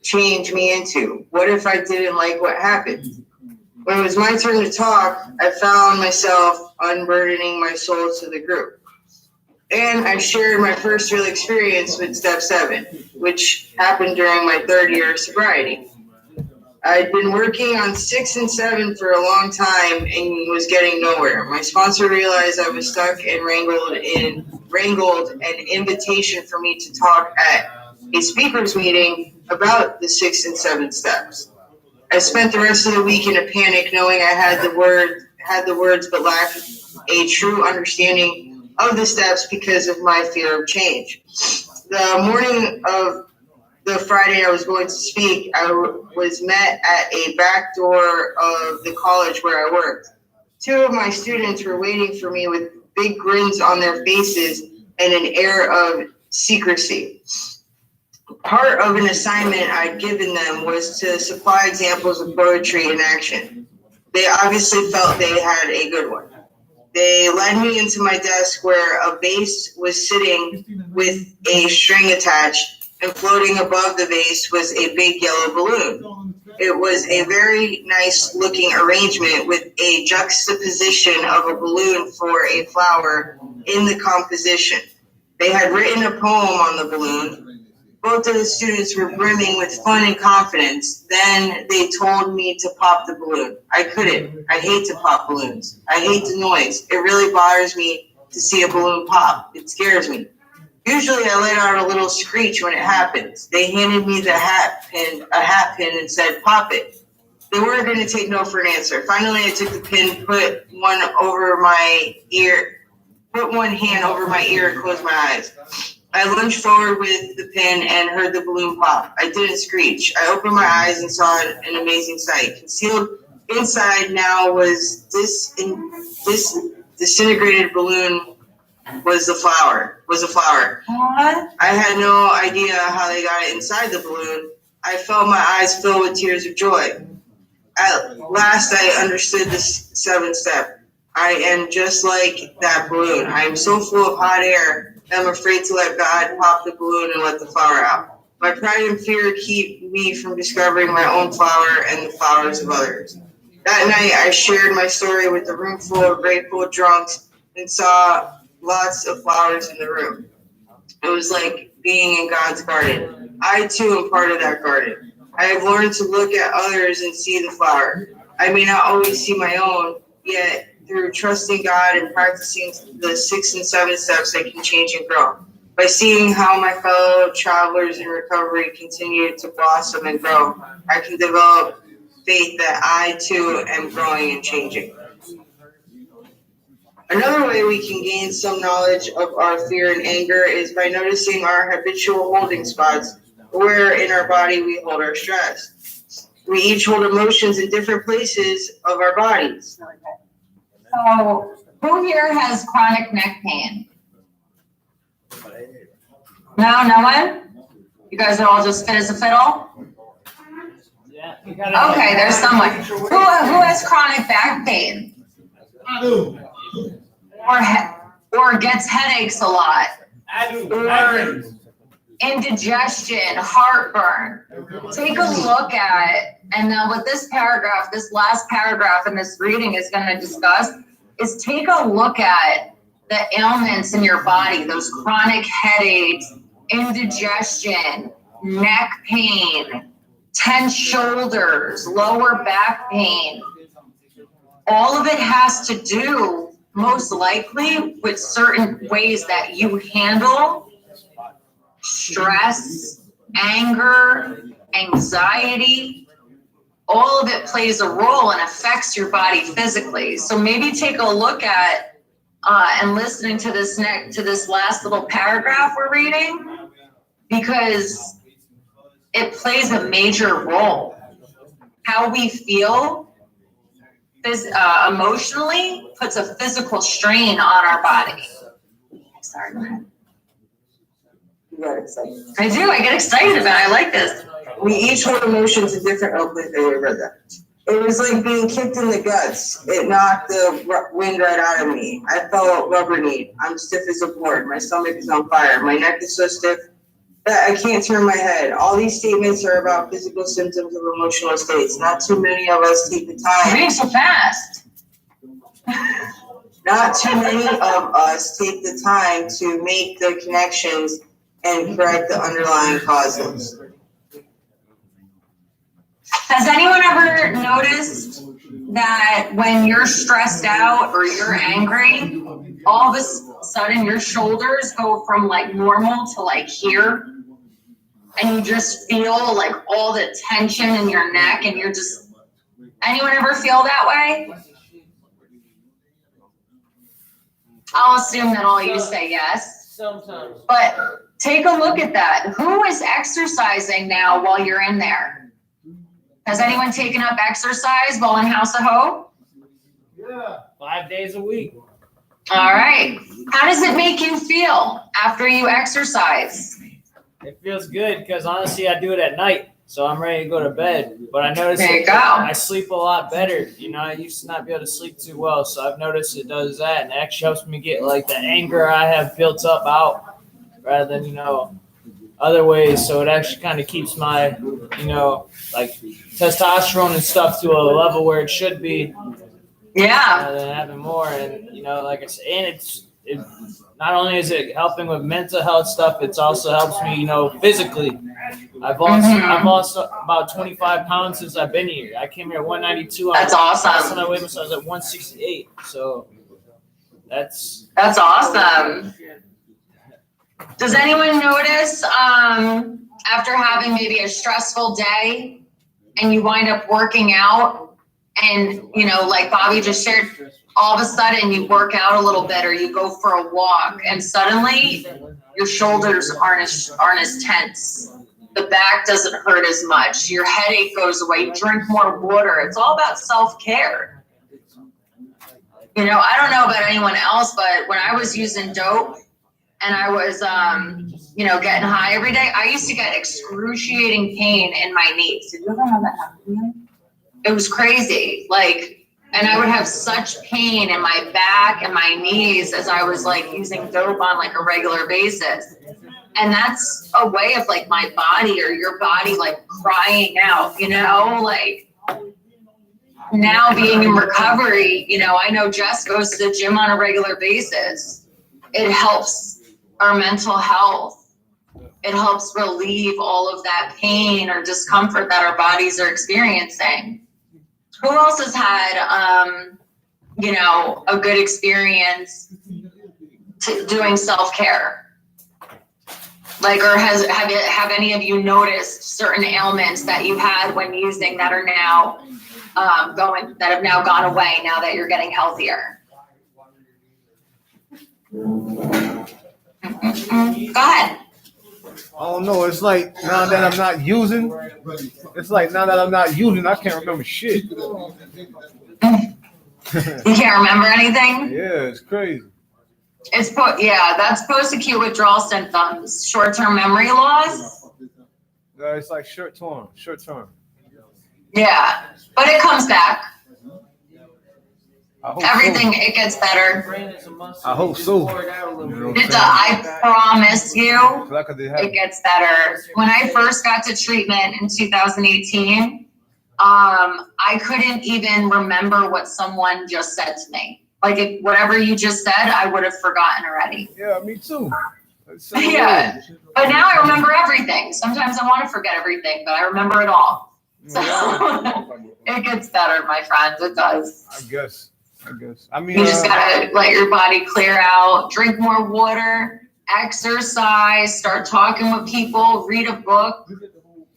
change me into. What if I didn't like what happened? When it was my turn to talk, I found myself unburdening my soul to the group. And I shared my first real experience with step 7, which happened during my 3rd year of sobriety. I'd been working on 6 and 7 for a long time and was getting nowhere. My sponsor realized I was stuck and wrangled an invitation for me to talk at a speakers meeting about the 6 and 7 steps. I spent the rest of the week in a panic, knowing I had the words but lacked a true understanding of the steps because of my fear of change. The morning of the Friday I was going to speak, I was met at a back door of the college where I worked. 2 of my students were waiting for me with big grins on their faces and an air of secrecy. Part of an assignment I'd given them was to supply examples of poetry in action. They obviously felt they had a good one. They led me into my desk where a vase was sitting with a string attached, and floating above the vase was a big yellow balloon. It was a very nice looking arrangement with a juxtaposition of a balloon for a flower in the composition. They had written a poem on the balloon. Both of the students were brimming with fun and confidence. Then they told me to pop the balloon. I couldn't. I hate to pop balloons. I hate the noise. It really bothers me to see a balloon pop. It scares me. Usually I let out a little screech when it happens. They handed me a hat pin and said, pop it. They weren't going to take no for an answer. Finally, I took the pin, put one hand over my ear and closed my eyes. I lunged forward with the pin and heard the balloon pop. I didn't screech. I opened my eyes and saw an amazing sight. Concealed inside now was this disintegrated balloon was a flower. What? I had no idea how they got it inside the balloon. I felt my eyes fill with tears of joy. At last, I understood the 7th step. I am just like that balloon. I am so full of hot air, I'm afraid to let God pop the balloon and let the flower out. My pride and fear keep me from discovering my own flower and the flowers of others. That night, I shared my story with a room full of grateful drunks and saw lots of flowers in the room. It was like being in God's garden. I, too, am part of that garden. I have learned to look at others and see the flower. I may not always see my own, yet through trusting God and practicing the 6 and 7 steps, I can change and grow. By seeing how my fellow travelers in recovery continue to blossom and grow, I can develop faith that I too am growing and changing. Another way we can gain some knowledge of our fear and anger is by noticing our habitual holding spots, where in our body we hold our stress. We each hold emotions in different places of our bodies. So, who here has chronic neck pain? No one? You guys are all just fit as a fiddle? Yeah. Okay, there's someone. Who has chronic back pain? I do. Or gets headaches a lot? I do. Or indigestion, heartburn. Take a look at, and now what this paragraph, this last paragraph in this reading is going to discuss, is take a look at the ailments in your body, those chronic headaches, indigestion, neck pain, tense shoulders, lower back pain. All of it has to do, most likely, with certain ways that you handle stress, anger, anxiety. All of it plays a role and affects your body physically. So maybe take a look at and listening to this last little paragraph we're reading, because it plays a major role. How we feel emotionally puts a physical strain on our body. Sorry, go ahead. You got excited. I do. I get excited about it. I like this. We each hold emotions in different. Oh, I read that. It was like being kicked in the guts. It knocked the wind right out of me. I felt rubber kneed. I'm stiff as a board. My stomach is on fire. My neck is so stiff that I can't turn my head. All these statements are about physical symptoms of emotional states. Not too many of us take the time. Reading so fast. Not too many of us take the time to make the connections and correct the underlying causes. Has anyone ever noticed that when you're stressed out or you're angry, all of a sudden your shoulders go from like normal to like here? And you just feel like all the tension in your neck and you're just, anyone ever feel that way? I'll assume that all you say yes. Sometimes. But take a look at that. Who is exercising now while you're in there? Has anyone taken up exercise while in House of Hope? Yeah. 5 days a week. All right. How does it make you feel after you exercise? It feels good because honestly, I do it at night, so I'm ready to go to bed. But I noticed There you go. I sleep a lot better. You know, I used to not be able to sleep too well, so I've noticed it does that, and it actually helps me get like the anger I have built up out, rather than other ways. So it actually kind of keeps my like testosterone and stuff to a level where it should be. Yeah. Rather than having more, and like I said, and it not only is it helping with mental health stuff, it also helps me, physically. I've lost about 25 pounds since I've been here. I came here at 192. That's awesome. Last time I weighed myself, I was at 168. So that's awesome. Does anyone notice after having maybe a stressful day and you wind up working out and, like Bobby just shared, all of a sudden you work out a little bit or you go for a walk and suddenly your shoulders aren't as tense. The back doesn't hurt as much. Your headache goes away. You drink more water. It's all about self-care. I don't know about anyone else, but when I was using dope and I was, getting high every day, I used to get excruciating pain in my knees. Did you ever have that happen to you? It was crazy. And I would have such pain in my back and my knees as I was using dope on a regular basis. And that's a way of my body or your body crying out, now being in recovery, I know Jess goes to the gym on a regular basis. It helps our mental health. It helps relieve all of that pain or discomfort that our bodies are experiencing. Who else has had, a good experience doing self-care? Like, or have any of you noticed certain ailments that you had when using that are now that have now gone away now that you're getting healthier? Go ahead. I don't know. It's like now that I'm not using, I can't remember shit. You can't remember anything? Yeah, it's crazy. That's post-acute withdrawal symptoms, short-term memory loss. It's like short term. Yeah, but it comes back. Everything, so. It gets better. I hope so. I promise you, it gets better. When I first got to treatment in 2018, I couldn't even remember what someone just said to me. Like, whatever you just said, I would have forgotten already. Yeah, me too. Yeah, but now I remember everything. Sometimes I want to forget everything, but I remember it all. So it gets better, my friends. It does. I guess. I mean, you just gotta let your body clear out, drink more water, exercise, start talking with people, read a book,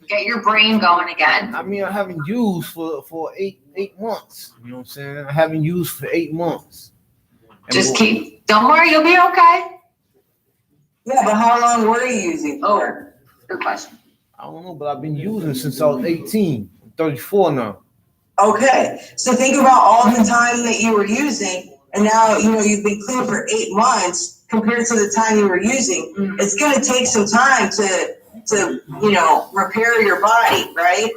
get your brain going again. I mean, I haven't used for eight months. You know what I'm saying? I haven't used for 8 months. Don't worry, you'll be okay. Yeah, but how long were you using for? Good question. I don't know, but I've been using since I was 18. I'm 34 now. Okay, so think about all the time that you were using, and now you've been clean for 8 months compared to the time you were using. Mm-hmm. It's going to take some time to repair your body, right?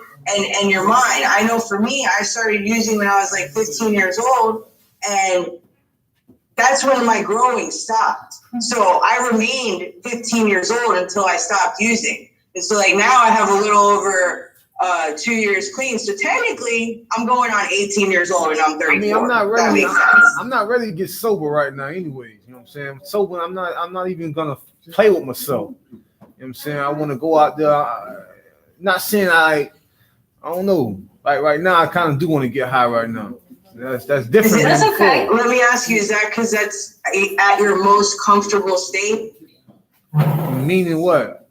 And your mind. I know for me, I started using when I was like 15 years old, and that's when my growing stopped. So I remained 15 years old until I stopped using. And so like now I have a little over 2 years clean. So technically I'm going on 18 years old and I'm 34. I mean, I'm not ready to get sober right now anyways. You know what I'm saying? I'm sober. I'm not even gonna play with myself. You know what I'm saying? I want to go out there. Not saying I don't know. Like right now I kind of do want to get high right now. That's different. That's okay. Let me ask you, is that because that's at your most comfortable state? Meaning what?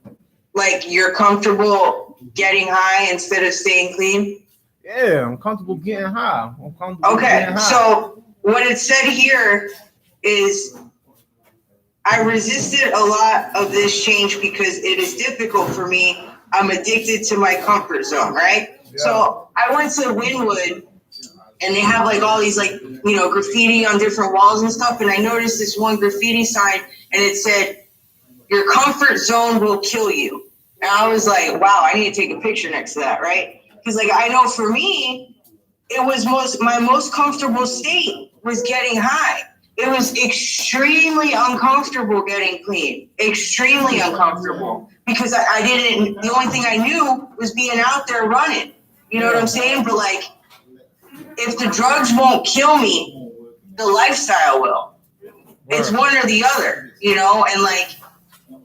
Like you're comfortable getting high instead of staying clean? Yeah, I'm comfortable getting high. Okay, so what it said here is I resisted a lot of this change because it is difficult for me. I'm addicted to my comfort zone, right? Yeah. So I went to Wynwood and they have like all these graffiti on different walls and stuff. And I noticed this one graffiti sign and it said, "Your comfort zone will kill you." And I was like, wow, I need to take a picture next to that, right? Because like I know for me, it was my most comfortable state was getting high. It was extremely uncomfortable getting clean, extremely uncomfortable because I didn't. The only thing I knew was being out there running. You know what I'm saying? But like, if the drugs won't kill me, the lifestyle will. It's one or the other, and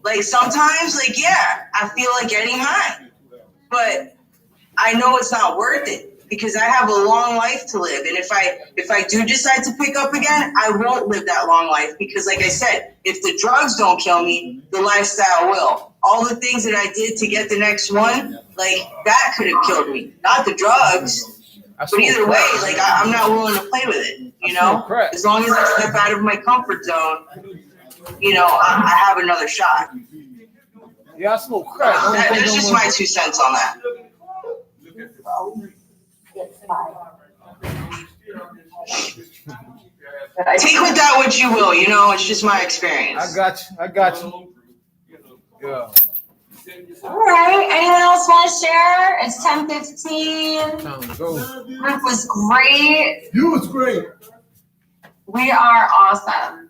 like sometimes, like, yeah, I feel like getting high, but I know it's not worth it because I have a long life to live. And if I do decide to pick up again, I won't live that long life because like I said, if the drugs don't kill me, the lifestyle will. All the things that I did to get the next one, like that could have killed me, not the drugs. But either way, like I'm not willing to play with it, As long as I step out of my comfort zone, I have another shot. Yeah, I smoke crack. That's just my 2 cents on that. Take with that what you will, it's just my experience. I got you. Yeah. All right. Anyone else want to share? It's 10:15. Group was great. You was great. We are awesome.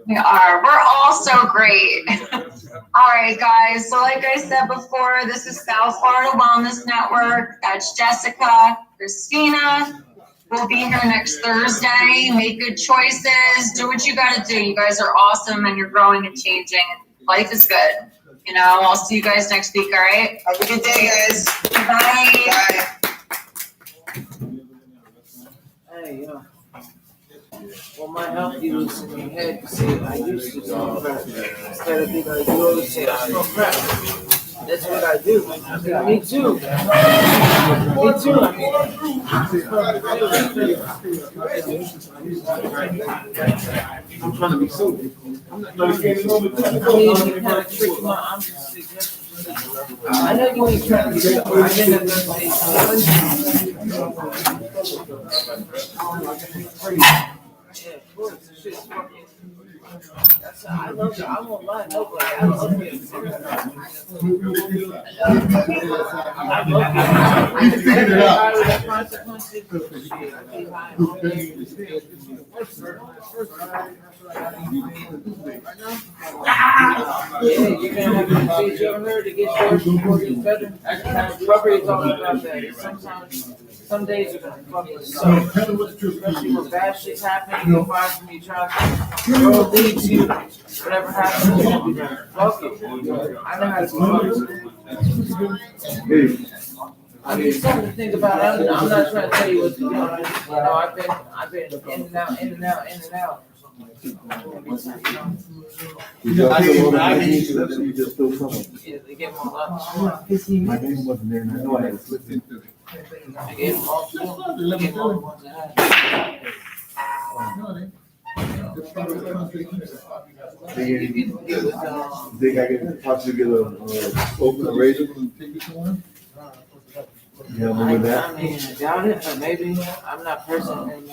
We are. We're all so great. All right, guys. So like I said before, this is South Florida Wellness Network. That's Jessica, Christina. We'll be here next Thursday. Make good choices. Do what you got to do. You guys are awesome and you're growing and changing. Life is good. I'll see you guys next week, all right? Have a good day, guys. Bye. Bye. Hey, well, might help you loosen your head to say, I used to smoke crack. Instead of being like, you always say, I smoke crack. That's what I do. I mean, me too. Me too. I'm trying to be sober. I'm not trying to get you kind of trick my, I'm just suggesting. I know you ain't trying to be sober. I've been at that stage. Yeah, of course. This shit's fucking. That's I love it. I won't lie. Nobody. I love it. I love it. You figured it out. Yeah, you're gonna have to see. You ever heard it gets worse before it gets better? Probably talking about that. Sometimes, some days are gonna fuck with stuff. Especially when bad shit's happening, you'll find from each other. Road leads you. Whatever happens, you're gonna be like, fuck it. I know how to be fucked. I mean, something to think about. I'm not trying to tell you what to do. You know, I've been in and out, in and out, in and out. You just still coming. Yeah, they give them lunch. My name wasn't there, and I know I had to slip in. I gave them all the ones I had. Think I can possibly get a open a razor? You help me with that? I mean, I doubt it, but maybe I'm not personally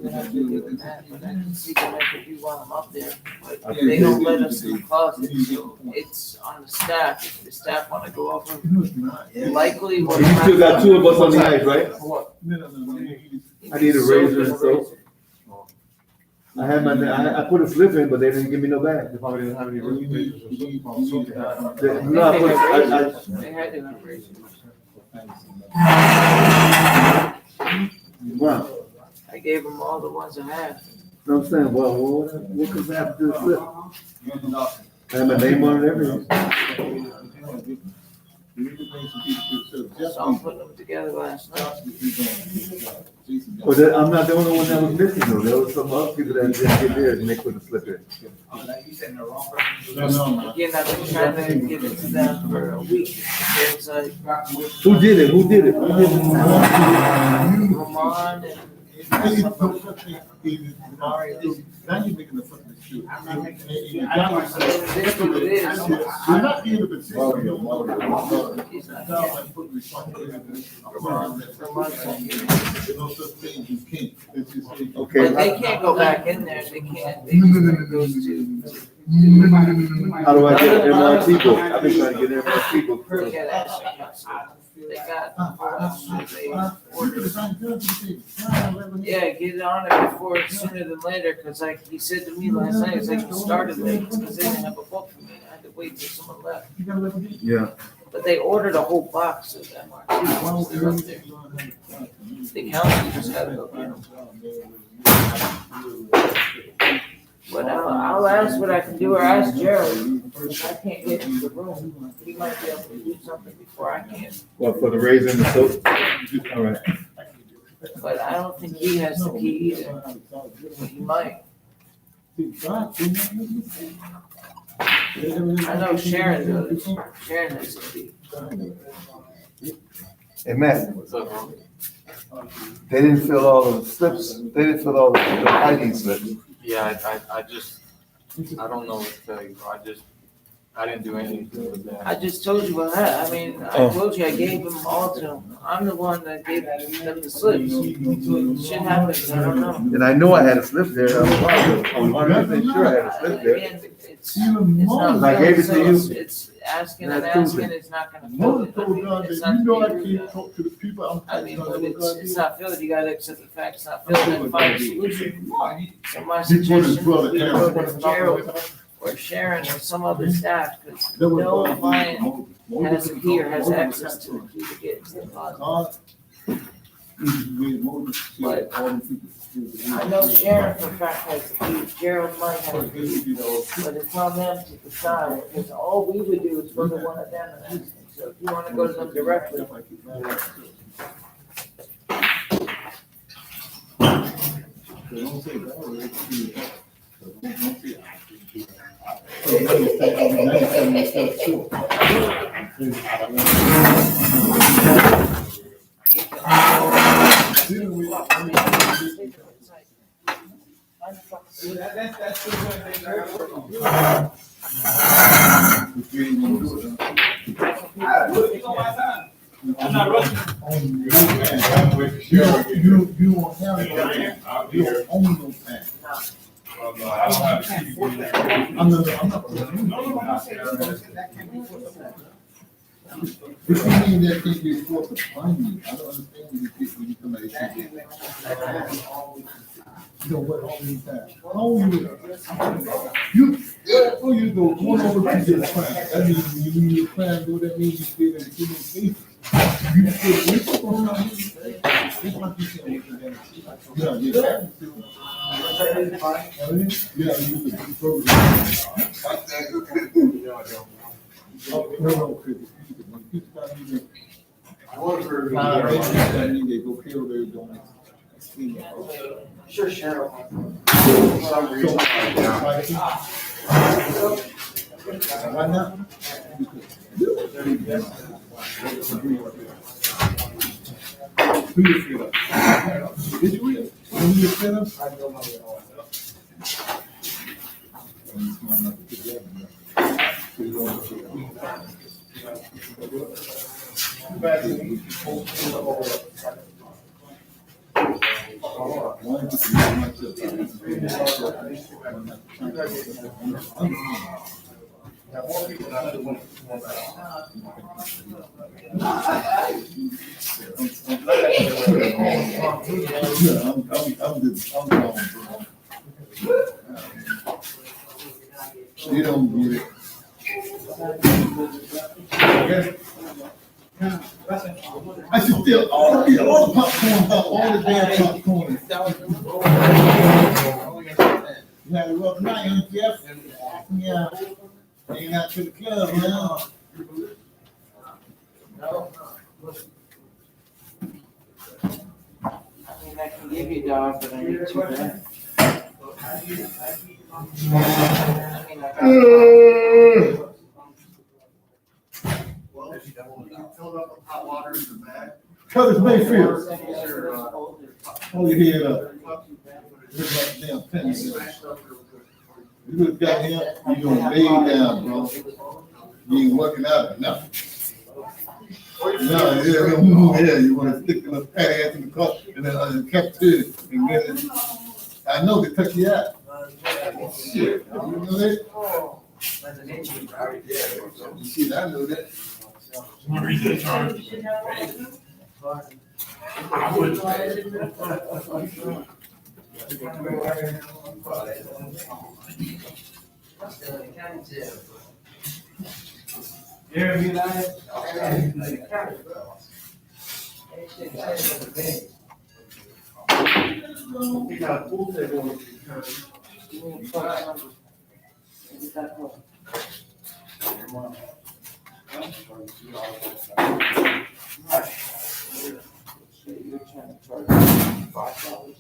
gonna have to deal with that. But I can see them if you want them up there. But they don't let us in the closet, so it's on the staff. If the staff want to go over, likely what You still got two of us on the ice, right? I need a razor and soap. I had I put a slip in, but they didn't give me no bag. They probably didn't have any razors or soap. They had to have razors. Wow. I gave them all the ones I had. You know what I'm saying? Well, what could happen to the slip? I have my name on it, everything. So I'm putting them together last night. Well, I'm not the only one that was missing though. There was some other people that didn't get theirs and they couldn't slip in. Again, I've been trying to give it to them for a week. It's like Who did it? Who did it? Ramon and Now you're making the fucking shoot. I'm not being a Okay. But they can't go back in there. They can't. They goes to. How do I get MRT book? I've been trying to get MRT book. They got yeah, get on it before sooner than later, because like he said to me last night, it's like you started late because they didn't have a book for me. I had to wait till someone left. Yeah. But they ordered a whole box of MRT up there. The council just had to go get them. But I'll ask what I can do, or ask Gerald. If I can't get into the room, he might be able to do something before I can. Well, for the razor and the soap? All right. But I don't think he has the key either. But he might. I know Sharon does. Sharon has the key. Hey, Matt. They didn't fill all the slips. They didn't fill all the ID slips. Yeah, I don't know what to tell you, bro. I didn't do anything with that. I just told you about that. I mean, I told you I gave them all to him. I'm the one that gave them the slips. Shit happens, I don't know. And I know I had a slip there. I'm 100% sure I had a slip there. Again, it's not I gave it to you. It's asking and asking, it's not gonna fill it. It's not to be rude. I mean, but it's not filled, you gotta accept the fact it's not filled and find a solution. So my suggestion would be go to Gerald or Sharon or some other staff, because no client has a key or has access to the key to get into the closet. But I know Sharon for a fact has the key, Gerald might have the key, but it's on them to decide, because all we would do is go to one of them and ask them. So if you wanna go to them directly. I'm not rushing. You won't have no time. You don't own no time. I don't have to see you. I'm not. What do you mean that can't be forced upon you? I don't understand when you people, when you come out of you know what, all these times. How old you? Before you go, going over to your crime. That means when you leave your crime, do that means you feel in the human case. You feel rich for now. It's like you said, yeah. Yeah, you can program. Oh, no, Chris. When people start using, that means they go kill their donors. Sure, Cheryl. Why not? Who you feel up? Did you read? When you feel up? You don't get it. I should steal all the popcorn, all the damn popcorn. You had a rough night, huh, Jeff? Yeah. Ain't out to the club, huh? I mean, I can give you dog, but I need too bad. Curtis Mayfield. Hold your head up. Damn penny. You would have got him, you gonna lay down, bro. You ain't working out enough. No, yeah, you wanna stick the little fat ass in the cup and then kept to it and get it. I know they took you out. Shit, you know that? You see, I know that. We got a pool table. You're trying to charge $5.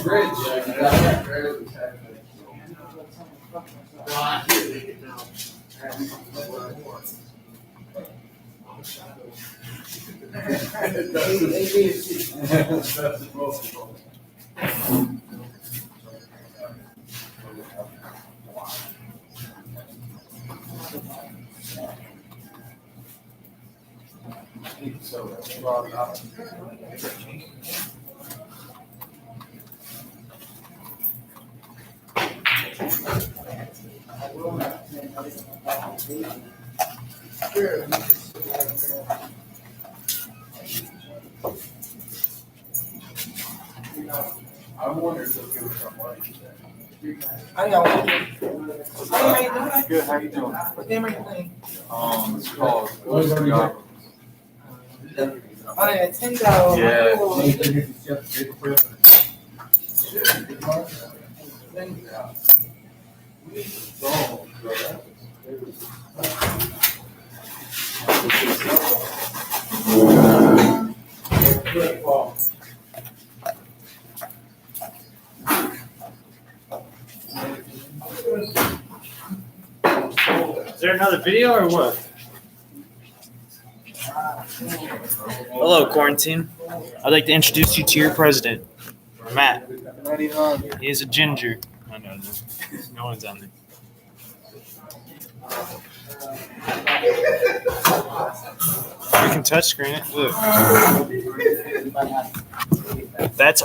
Rich. I wonder if they'll give us some money. I know. Good, how you doing? What game are you playing? It's called. Nintendo. Is there another video or what? Hello, quarantine. I'd like to introduce you to your president, Matt. He is a ginger. I know, no one's on there. You can touch screen it. Look. That's